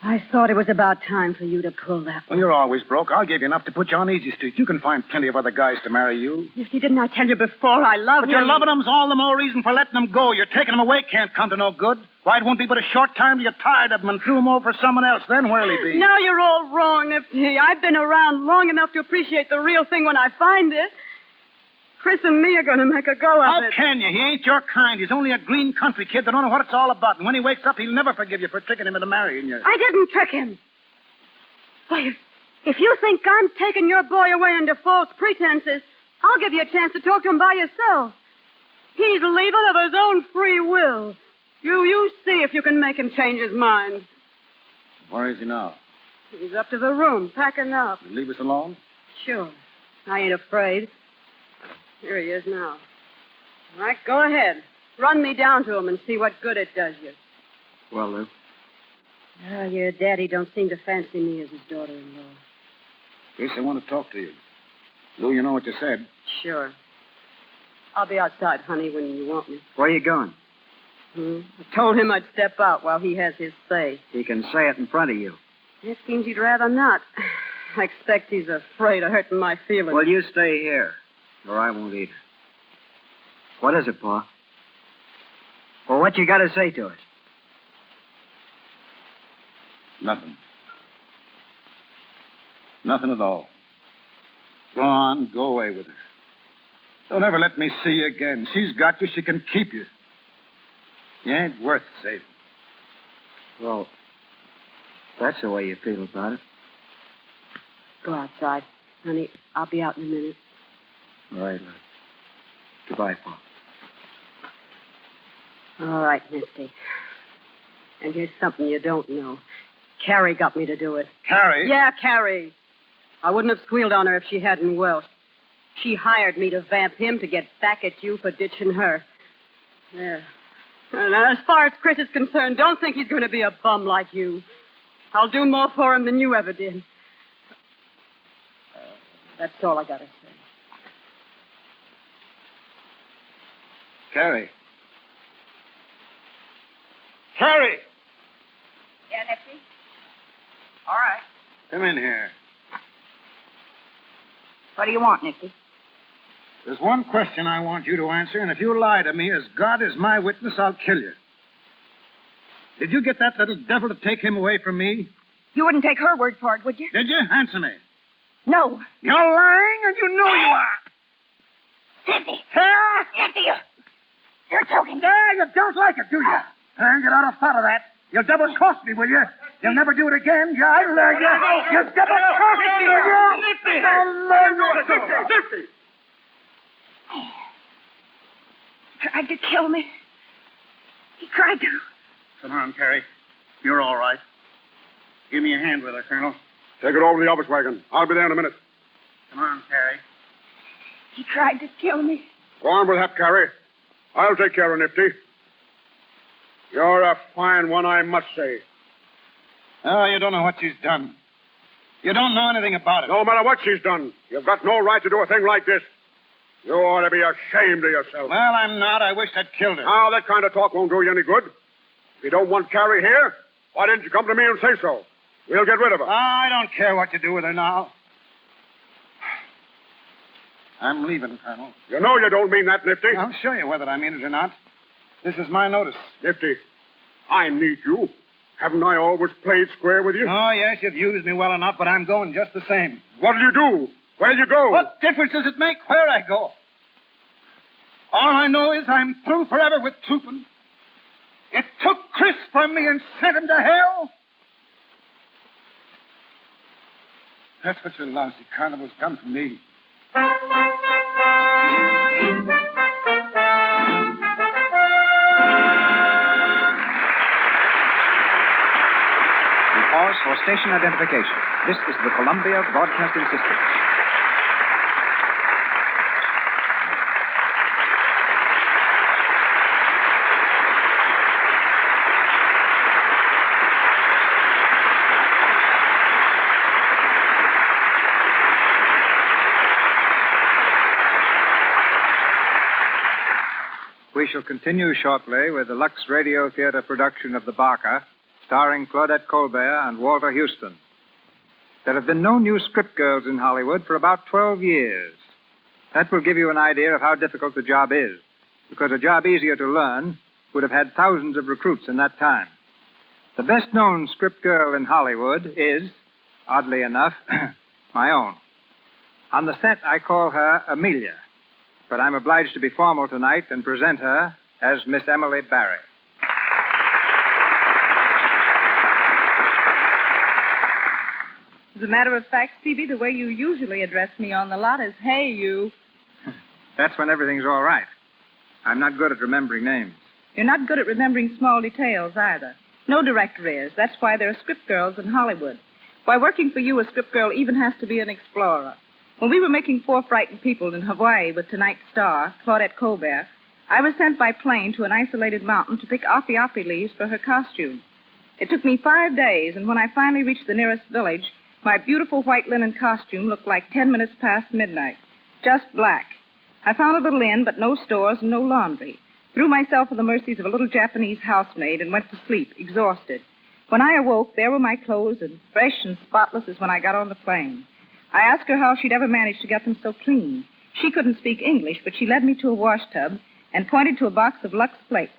I thought it was about time for you to pull that one. Well, you're always broke. I'll give you enough to put you on easy street. You can find plenty of other guys to marry you. Nifty, didn't I tell you before I love But him? you're loving him's all the more reason for letting him go. You're taking him away can't come to no good. Why, it won't be but a short time till you're tired of him and threw him over for someone else. Then where'll he be? Now you're all wrong, Nifty. I've been around long enough to appreciate the real thing when I find it. Chris and me are going to make a go of How it. can you? He ain't your kind. He's only a green country kid that don't know what it's all about. And when he wakes up, he'll never forgive you for tricking him into marrying you. I didn't trick him. Why, if you think I'm taking your boy away under false pretenses, I'll give you a chance to talk to him by yourself. He's leaving of his own free will. You see if you can make him change his mind. Where is he now? He's up to the room, packing up. You leave us alone? Sure. I ain't afraid. Here he is now. All right, go ahead. Run me down to him and see what good it does you. Well, Lou. Your daddy don't seem to fancy me as his daughter-in-law. Chris, I want to talk to you. Lou, you know what you said. Sure. I'll be outside, honey, when you want me. Where are you going? I told him I'd step out while he has his say. He can say it in front of you. It seems he'd rather not. I expect he's afraid of hurting my feelings. Well, you stay here, or I won't either. What is it, Pa? Well, what you got to say to us? Nothing. Nothing at all. Go on, go away with her. Don't ever let me see you again. She's got you, she can keep you. You ain't worth saving. Well, that's the way you feel about it. Go outside, honey. I'll be out in a minute. All right, love. Goodbye, Pa. All right, Nifty. And here's something you don't know. Carrie got me to do it. Carrie? Yeah, Carrie. I wouldn't have squealed on her if she hadn't Welsh. She hired me to vamp him to get back at you for ditching her. Yeah. And as far as Chris is concerned, don't think he's going to be a bum like you. I'll do more for him than you ever did. That's all I got to say. Carrie. Carrie! Yeah, Nifty? All right. Come in here. What do you want, Nifty? There's one question I want you to answer, and if you lie to me, as God is my witness, I'll kill you. Did you get that little devil to take him away from me? You wouldn't take her word for it, would you? Did you? Answer me. No. You're lying, and you know you are. Nifty! Huh? Nifty, you're joking. Yeah, you don't like it, do you? Get out of thought of that. You'll double-cross me, will you? You'll never do it again. I'll learn you. You'll double-cross me, will you? Nifty! I'll learn you. Nifty! He tried to kill me. He tried to. Come on, Carrie. You're all right. Give me a hand with her, Colonel. Take it over to the office wagon. I'll be there in a minute. Come on, Carrie. He tried to kill me. Go on with that, Carrie. I'll take care of Nifty. You're a fine one, I must say. Oh, you don't know what she's done. You don't know anything about it. No matter what she's done, you've got no right to do a thing like this. You ought to be ashamed of yourself. Well, I'm not. I wish I'd killed her. Now, that kind of talk won't do you any good. If you don't want Carrie here, why didn't you come to me and say so? We'll get rid of her. I don't care what you do with her now. I'm leaving, Colonel. You know you don't mean that, Nifty. I'll show you whether I mean it or not. This is my notice. Nifty, I need you. Haven't I always played square with you? Oh, yes, you've used me well enough, but I'm going just the same. What'll you do? Where'll you go? What difference does it make where I go? All I know is I'm through forever with Tupin. It took Chris from me and sent him to hell. That's what your lousy carnival's done for me. Pause for station identification. This is the Columbia Broadcasting System. We shall continue shortly with the Lux Radio Theatre production of The Barker, starring Claudette Colbert and Walter Houston. There have been no new script girls in Hollywood for about 12 years. That will give you an idea of how difficult the job is, because a job easier to learn would have had thousands of recruits in that time. The best-known script girl in Hollywood is, oddly enough, my own. On the set, I call her Amelia. But I'm obliged to be formal tonight and present her as Miss Emily Barry. As a matter of fact, Phoebe, the way you usually address me on the lot is, hey, you. That's when everything's all right. I'm not good at remembering names. You're not good at remembering small details either. No director is. That's why there are script girls in Hollywood. Why, working for you, a script girl even has to be an explorer. When we were making Four Frightened People in Hawaii with tonight's star, Claudette Colbert, I was sent by plane to an isolated mountain to pick api-api leaves for her costume. It took me 5 days, and when I finally reached the nearest village, my beautiful white linen costume looked like 10 minutes past midnight. Just black. I found a little inn, but no stores and no laundry. Threw myself at the mercies of a little Japanese housemaid and went to sleep, exhausted. When I awoke, there were my clothes, and fresh and spotless as when I got on the plane. I asked her how she'd ever managed to get them so clean. She couldn't speak English, but she led me to a wash tub and pointed to a box of Lux Flakes.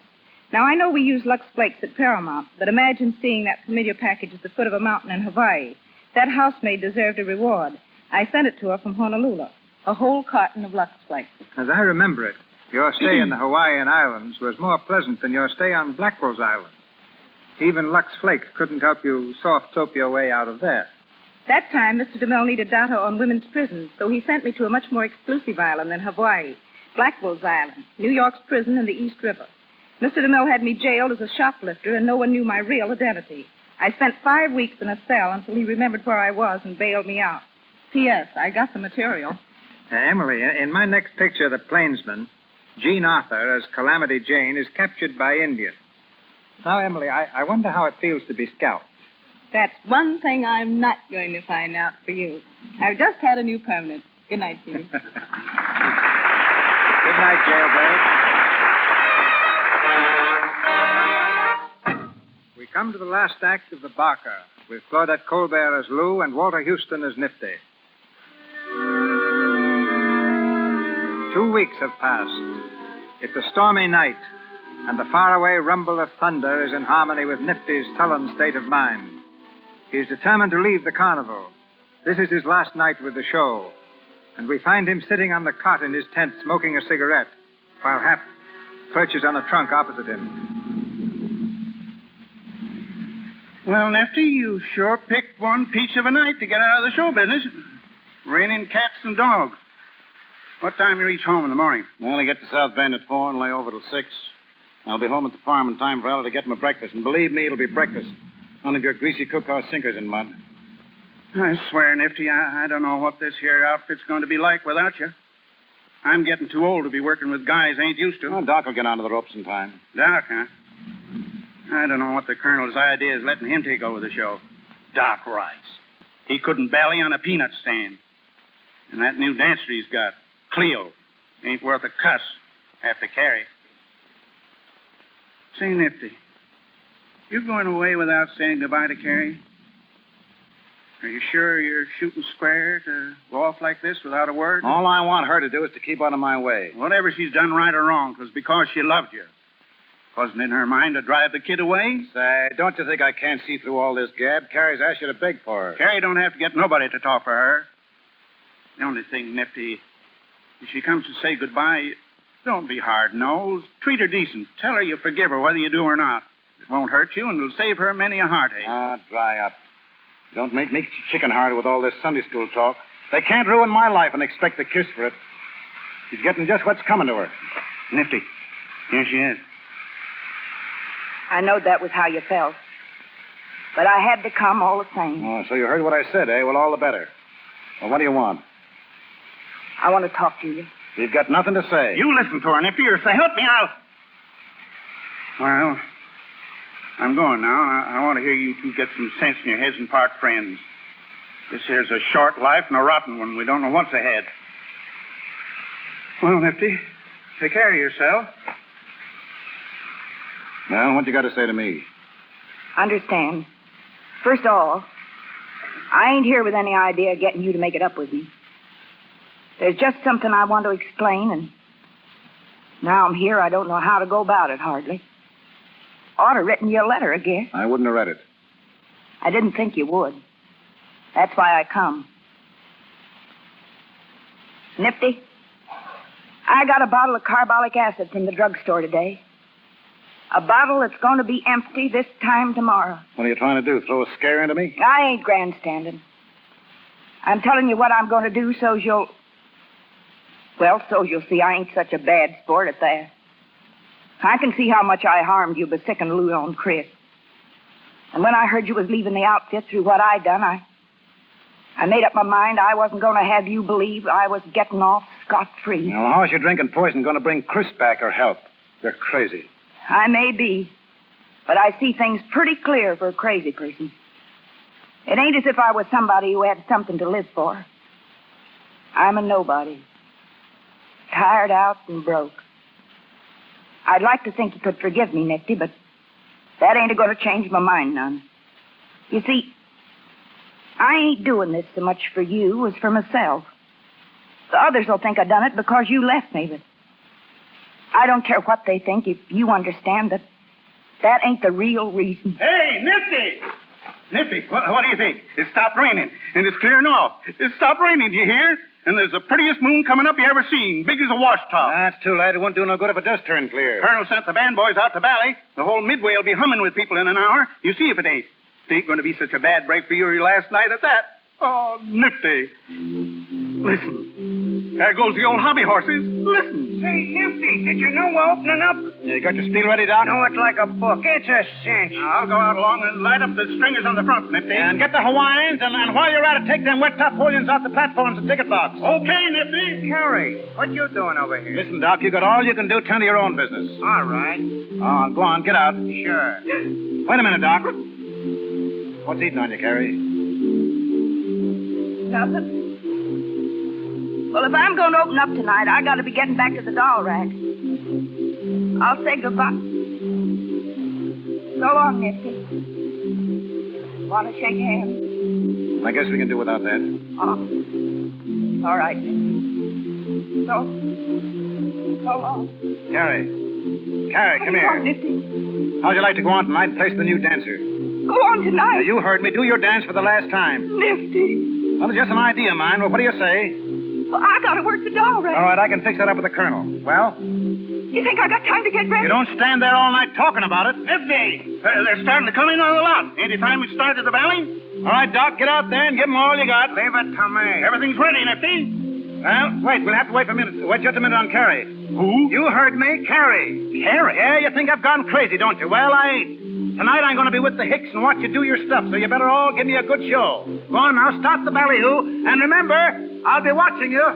Now, I know we use Lux Flakes at Paramount, but imagine seeing that familiar package at the foot of a mountain in Hawaii. That housemaid deserved a reward. I sent it to her from Honolulu, a whole carton of Lux Flakes. As I remember it, your stay in the Hawaiian Islands was more pleasant than your stay on Blackwell's Island. Even Lux Flakes couldn't help you soft-soap your way out of there. That time, Mr. DeMille needed data on women's prisons, so he sent me to a much more exclusive island than Hawaii, Blackwell's Island, New York's prison in the East River. Mr. DeMille had me jailed as a shoplifter, and no one knew my real identity. I spent 5 weeks in a cell until he remembered where I was and bailed me out. P.S. I got the material. Emily, in my next picture, The Plainsman, Jean Arthur, as Calamity Jane, is captured by Indians. Now, Emily, I wonder how it feels to be scalped. That's one thing I'm not going to find out for you. I've just had a new permanent. Good night, Phoebe. Good night, jailbird. We come to the last act of The Barker, with Claudette Colbert as Lou and Walter Houston as Nifty. 2 weeks have passed. It's a stormy night, and the faraway rumble of thunder is in harmony with Nifty's sullen state of mind. He's determined to leave the carnival. This is his last night with the show. And we find him sitting on the cot in his tent smoking a cigarette, while Hap perches on a trunk opposite him. Well, Nifty, you sure picked one peach of a night to get out of the show business. Raining cats and dogs. What time you reach home in the morning? Well, I get to South Bend at 4 and lay over till 6. I'll be home at the farm in time for Ella to get my breakfast. And believe me, it'll be breakfast. None of your greasy cookhouse sinkers in mud. I swear, Nifty, I don't know what this here outfit's going to be like without you. I'm getting too old to be working with guys I ain't used to. Oh, Doc will get onto the ropes in time. Doc, huh? I don't know what the Colonel's idea is letting him take over the show. Doc Rice. He couldn't bally on a peanut stand. And that new dancer he's got, Cleo, ain't worth a cuss after Carrie. Say, Nifty, you going away without saying goodbye to Carrie? Are you sure you're shooting square to go off like this without a word? All I want her to do is to keep out of my way. Whatever she's done right or wrong, was because she loved you. Wasn't in her mind to drive the kid away? Say, don't you think I can't see through all this gab? Carrie's asked you to beg for her. Carrie don't have to get nobody to talk for her. The only thing, Nifty, if she comes to say goodbye, don't be hard-nosed. Treat her decent. Tell her you forgive her whether you do or not. It won't hurt you, and it'll save her many a heartache. Ah, dry up. Don't make me chicken-hearted with all this Sunday school talk. They can't ruin my life and expect a kiss for it. She's getting just what's coming to her. Nifty, here she is. I know that was how you felt. But I had to come all the same. Oh, so you heard what I said, eh? Well, all the better. Well, what do you want? I want to talk to you. You've got nothing to say. You listen to her, Nifty, or say, help me out. Well, I'm going now. I want to hear you two get some sense in your heads and part friends. This here's a short life and a rotten one. We don't know what's ahead. Well, Nifty, take care of yourself. Now, what you got to say to me? Understand. First of all, I ain't here with any idea of getting you to make it up with me. There's just something I want to explain, and now I'm here, I don't know how to go about it, hardly. Ought to written you a letter, I guess. I wouldn't have read it. I didn't think you would. That's why I come. Nifty, I got a bottle of carbolic acid from the drugstore today. A bottle that's going to be empty this time tomorrow. What are you trying to do, throw a scare into me? I ain't grandstanding. I'm telling you what I'm going to do so's you'll see I ain't such a bad sport at that. I can see how much I harmed you by sicking Lou on Chris. And when I heard you was leaving the outfit through what I done, I made up my mind I wasn't going to have you believe I was getting off scot-free. Well, how's your drinking poison going to bring Chris back or help? You're crazy. I may be, but I see things pretty clear for a crazy person. It ain't as if I was somebody who had something to live for. I'm a nobody. Tired out and broke. I'd like to think you could forgive me, Nifty, but that ain't going to change my mind none. You see, I ain't doing this so much for you as for myself. The others will think I done it because you left me, but I don't care what they think if you understand that that ain't the real reason. Hey, Nifty! Nifty, what do you think? It stopped raining, and it's clearing off. It stopped raining, do you hear? And there's the prettiest moon coming up you ever seen, big as a washtub. That's too late. It won't do no good if it does turn clear. Colonel sent the band boys out to Bally. The whole midway will be humming with people in an hour. You see if it ain't. It ain't going to be such a bad break for you last night at that. Oh, Nifty. Listen. There goes the old hobby horses. Listen. Say, Nifty, did you know we're opening up? You got your steel ready, Doc? No, it's like a book. It's a cinch. I'll go out along and light up the stringers on the front, Nifty. And get the Hawaiians, and while you're at it, take them wet top Napoleons off the platforms and ticket box. Okay, Nifty. Carrie, what you doing over here? Listen, Doc, you got all you can do. Tend to your own business. All right. Oh, go on, get out. Sure. Wait a minute, Doc. What's eating on you, Carrie? Nothing. Well, if I'm going to open up tonight, I got to be getting back to the doll rack. I'll say goodbye. So long, Nifty. Want to shake hands? I guess we can do without that. Oh. All right. So long. Carrie, come here. Nifty. How'd you like to go on tonight and place the new dancer? Go on tonight. Now, you heard me. Do your dance for the last time. Nifty. Well, it's just an idea of mine. Well, what do you say? Well, I got to work the doll rack. All right, I can fix that up with the colonel. Well? You think I got time to get ready? You don't stand there all night talking about it. Nifty! They're starting to come in on the lot. Ain't it time we started the Valley? All right, Doc, get out there and give them all you got. Leave it to me. Everything's ready, Nifty. Well, wait. We'll have to wait for a minute. Wait just a minute on Carrie. Who? You heard me. Carrie. Carrie? Yeah, you think I've gone crazy, don't you? Well, I ain't. Tonight I'm going to be with the Hicks and watch you do your stuff, so you better all give me a good show. Go on now, start the ballyhoo, and remember, I'll be watching you. All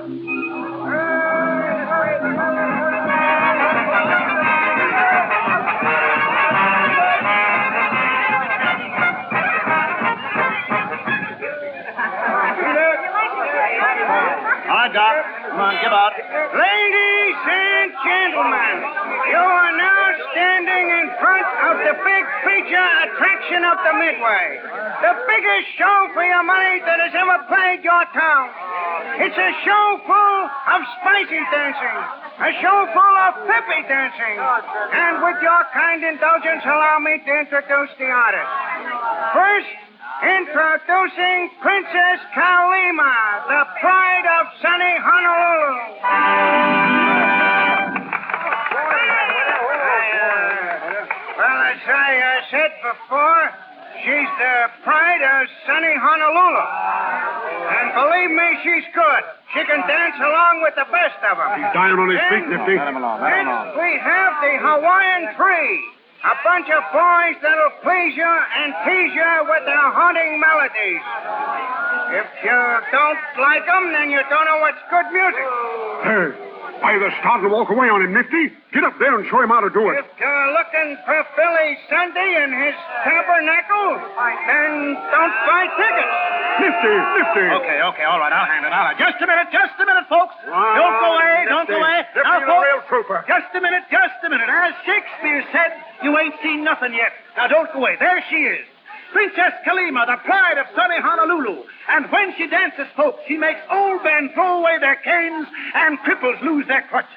right, Doc. Come on, give out. Ladies and gentlemen, you are now standing in front of the big feature attraction of the Midway. The biggest show for your money that has ever played your town. It's a show full of spicy dancing, a show full of peppy dancing. And with your kind indulgence, allow me to introduce the artist. First, introducing Princess Kalima, the pride of sunny Honolulu. Well, as I said before, she's the pride of sunny Honolulu. And believe me, she's good. She can dance along with the best of them. He's dying on his feet, Nifty. Let him alone. Next, we have the Hawaiian Tree. A bunch of boys that'll please you and tease you with their haunting melodies. If you don't like 'em, then you don't know what's good music. Hey, why, they're starting to walk away on him, Nifty. Get up there and show him how to do it. If you're looking for Philly Sunday and his tabernacle, then don't buy tickets. Nifty. Okay, all right, I'll hand it. Just a minute, folks. Wow, Don't go away, don't go away. Nifty's Now, a folks, real trooper. just a minute. As Shakespeare said, you ain't seen nothing yet. Now, don't go away. There she is. Princess Kalima, the pride of sunny Honolulu. And when she dances, folks, she makes old men throw away their canes and cripples lose their crutches.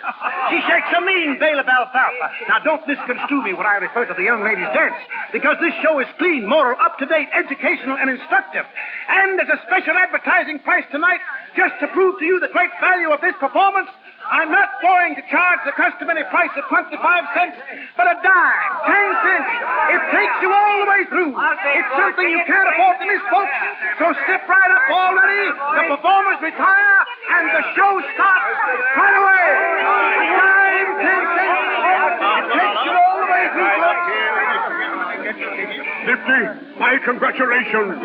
She shakes a mean bale of alfalfa. Now, don't misconstrue me when I refer to the young lady's dance, because this show is clean, moral, up-to-date, educational, and instructive. And there's a special advertising price tonight, just to prove to you the great value of this performance. I'm not going to charge the customary price of 25 cents, but a dime, 10 cents. It takes you all the way through. It's something you can't afford to miss, folks. So step right up already. The performers retire, and the show starts right away. A dime, 10 cents. It takes you all the way through, folks. Nifty, my congratulations.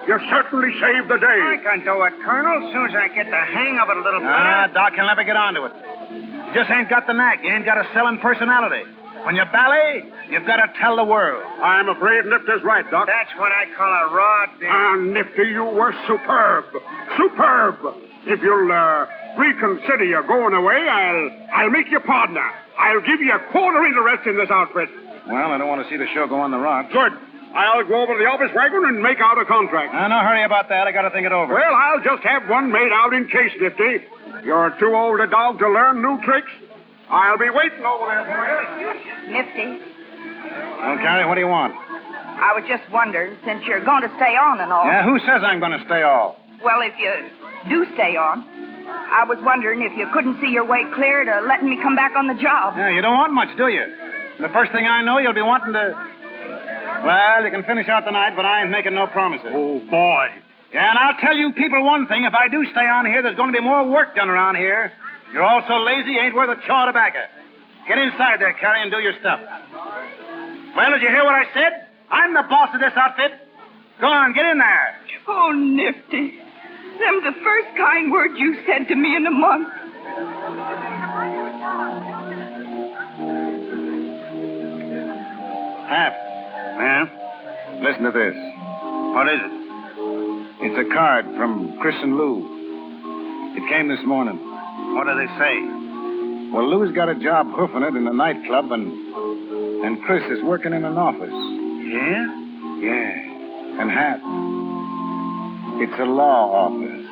You certainly saved the day. I can do it, Colonel, as soon as I get the hang of it a little better. Doc, you'll never get onto it. You just ain't got the knack. You ain't got a selling personality. When you ballet, you've got to tell the world. I'm afraid Nifty's right, Doc. That's what I call a raw deal. Nifty, you were superb. If you'll reconsider your going away, I'll make you partner. I'll give you a quarter interest in this outfit. Well, I don't want to see the show go on the rocks. Good. I'll go over to the office wagon and make out a contract. No hurry about that. I got to think it over. Well, I'll just have one made out in case, Nifty. You're too old a dog to learn new tricks. I'll be waiting over there for you. Nifty, Well, Carrie, what do you want? I was just wondering, since you're going to stay on and all. Yeah, who says I'm going to stay off? Well, if you do stay on, I was wondering if you couldn't see your way clear to letting me come back on the job. Yeah, you don't want much, do you? The first thing I know, you'll be wanting to... Well, you can finish out the night, but I ain't making no promises. Oh, boy. Yeah, and I'll tell you people one thing. If I do stay on here, there's going to be more work done around here. You're all so lazy, you ain't worth a chaw of tobacco. Get inside there, Carrie, and do your stuff. Well, did you hear what I said? I'm the boss of this outfit. Go on, get in there. Oh, Nifty. Them the first kind words you said to me in a month. Hap. Ma'am? Listen to this. What is it? It's a card from Chris and Lou. It came this morning. What do they say? Well, Lou's got a job hoofing it in a nightclub, and Chris is working in an office. Yeah? Yeah. And Hap, it's a law office.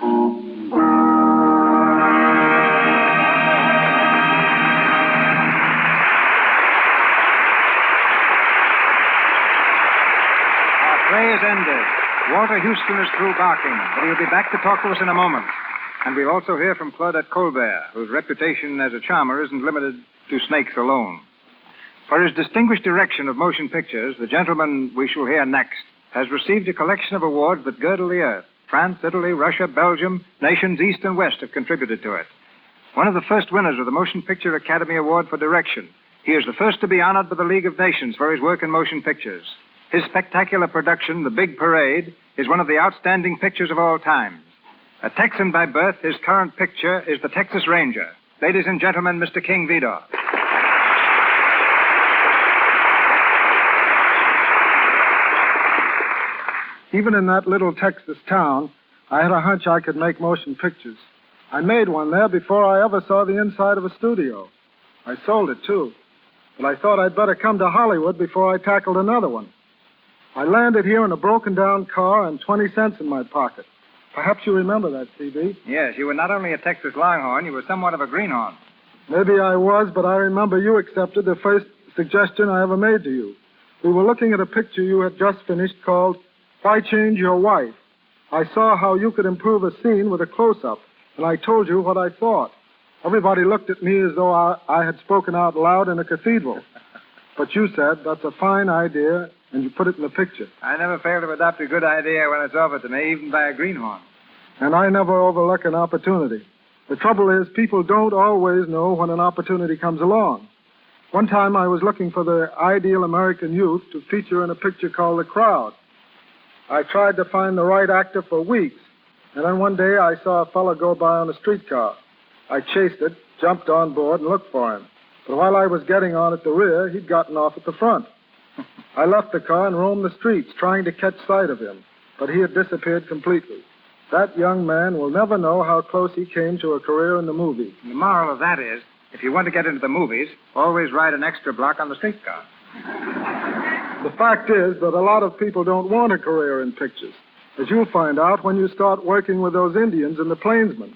Play is ended. Walter Houston is through barking, but he'll be back to talk to us in a moment. And we'll also hear from Claudette Colbert, whose reputation as a charmer isn't limited to snakes alone. For his distinguished direction of motion pictures, the gentleman we shall hear next has received a collection of awards that girdle the earth. France, Italy, Russia, Belgium, nations east and west have contributed to it. One of the first winners of the Motion Picture Academy Award for Direction. He is the first to be honored by the League of Nations for his work in motion pictures. His spectacular production, The Big Parade, is one of the outstanding pictures of all time. A Texan by birth, his current picture is The Texas Ranger. Ladies and gentlemen, Mr. King Vidor. Even in that little Texas town, I had a hunch I could make motion pictures. I made one there before I ever saw the inside of a studio. I sold it, too. But I thought I'd better come to Hollywood before I tackled another one. I landed here in a broken-down car and 20 cents in my pocket. Perhaps you remember that, C.B. Yes, you were not only a Texas Longhorn, you were somewhat of a greenhorn. Maybe I was, but I remember you accepted the first suggestion I ever made to you. We were looking at a picture you had just finished called Why Change Your Wife? I saw how you could improve a scene with a close-up, and I told you what I thought. Everybody looked at me as though I had spoken out loud in a cathedral. But you said, that's a fine idea, and you put it in the picture. I never fail to adopt a good idea when it's offered to me, even by a greenhorn. And I never overlook an opportunity. The trouble is, people don't always know when an opportunity comes along. One time I was looking for the ideal American youth to feature in a picture called The Crowd. I tried to find the right actor for weeks, and then one day I saw a fellow go by on a streetcar. I chased it, jumped on board, and looked for him. But while I was getting on at the rear, he'd gotten off at the front. I left the car and roamed the streets, trying to catch sight of him, but he had disappeared completely. That young man will never know how close he came to a career in the movies. The moral of that is, if you want to get into the movies, always ride an extra block on the streetcar. The fact is that a lot of people don't want a career in pictures, as you'll find out when you start working with those Indians and the plainsmen.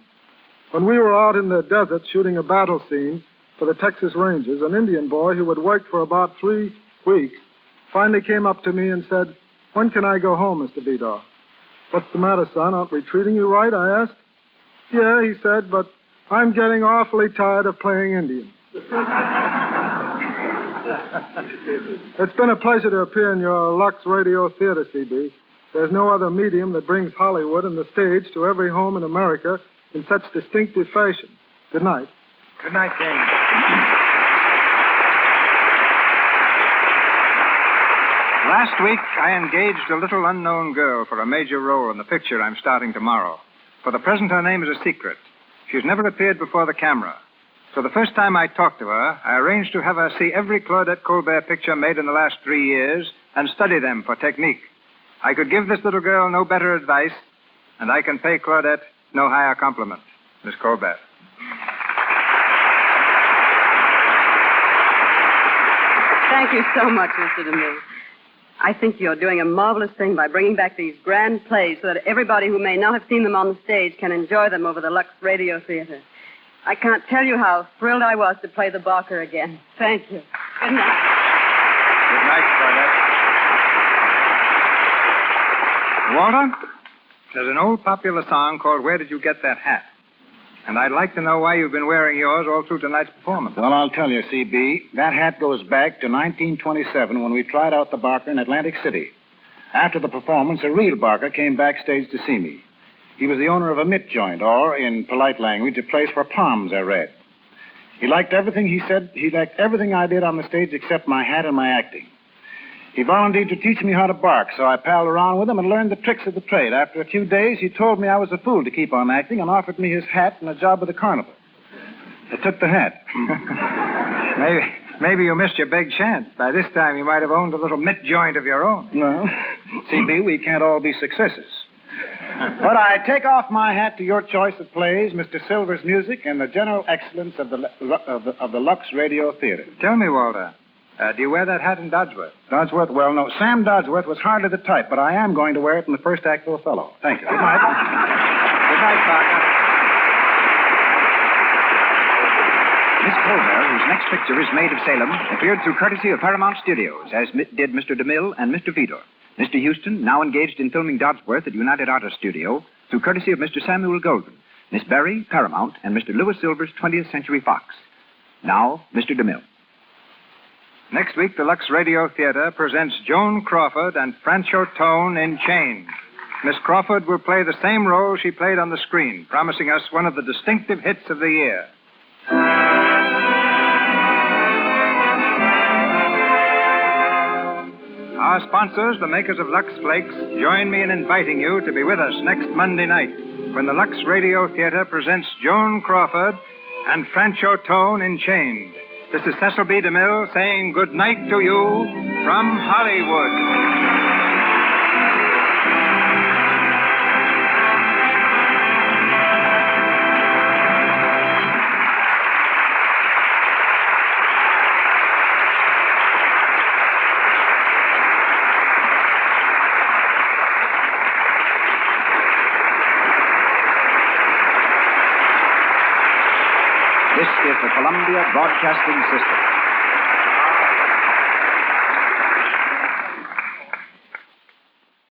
When we were out in the desert shooting a battle scene for the Texas Rangers, an Indian boy who had worked for about 3 weeks finally came up to me and said, "When can I go home, Mr. Vidor?" "What's the matter, son? Aren't we treating you right?" I asked. "Yeah," he said, "but I'm getting awfully tired of playing Indian." It's been a pleasure to appear in your Lux Radio Theatre, C.B. There's no other medium that brings Hollywood and the stage to every home in America in such distinctive fashion. Good night. Good night, James. Last week, I engaged a little unknown girl for a major role in the picture I'm starting tomorrow. For the present, her name is a secret. She's never appeared before the camera. So the first time I talked to her, I arranged to have her see every Claudette Colbert picture made in the last 3 years and study them for technique. I could give this little girl no better advice, and I can pay Claudette no higher compliment. Miss Colbert. Thank you so much, Mr. DeMille. I think you're doing a marvelous thing by bringing back these grand plays so that everybody who may not have seen them on the stage can enjoy them over the Lux Radio Theatre. I can't tell you how thrilled I was to play the Barker again. Thank you. Good night. Good night, Claudette. Walter, there's an old popular song called "Where Did You Get That Hat?" And I'd like to know why you've been wearing yours all through tonight's performance. Well, I'll tell you, C.B., that hat goes back to 1927 when we tried out the Barker in Atlantic City. After the performance, a real Barker came backstage to see me. He was the owner of a mitt joint, or, in polite language, a place for palms, I read. He liked everything he said. He liked everything I did on the stage except my hat and my acting. He volunteered to teach me how to bark, so I palled around with him and learned the tricks of the trade. After a few days, he told me I was a fool to keep on acting and offered me his hat and a job with the Carnival. I took the hat. Maybe you missed your big chance. By this time, you might have owned a little mitt joint of your own. Well, C.B., we can't all be successes. But I take off my hat to your choice of plays, Mr. Silver's music, and the general excellence of the Lux Radio Theatre. Tell me, Walter, do you wear that hat in Dodsworth? Dodsworth? Well, no. Sam Dodsworth was hardly the type, but I am going to wear it in the first act of Othello. Thank you. Good night. Good night, Barker. Miss Colbert, whose next picture is Maid of Salem, appeared through courtesy of Paramount Studios, as did Mr. DeMille and Mr. Vidor. Mr. Houston, now engaged in filming Dodsworth at United Artists Studio, through courtesy of Mr. Samuel Goldwyn. Miss Berry, Paramount, and Mr. Lewis Silver's 20th Century Fox. Now, Mr. DeMille. Next week, the Lux Radio Theatre presents Joan Crawford and Francho Tone in Chains. Miss Crawford will play the same role she played on the screen, promising us one of the distinctive hits of the year. Our sponsors, the makers of Lux Flakes, join me in inviting you to be with us next Monday night when the Lux Radio Theatre presents Joan Crawford and Francho Tone in Chains. This is Cecil B. DeMille saying good night to you from Hollywood. This is the Columbia Broadcasting System.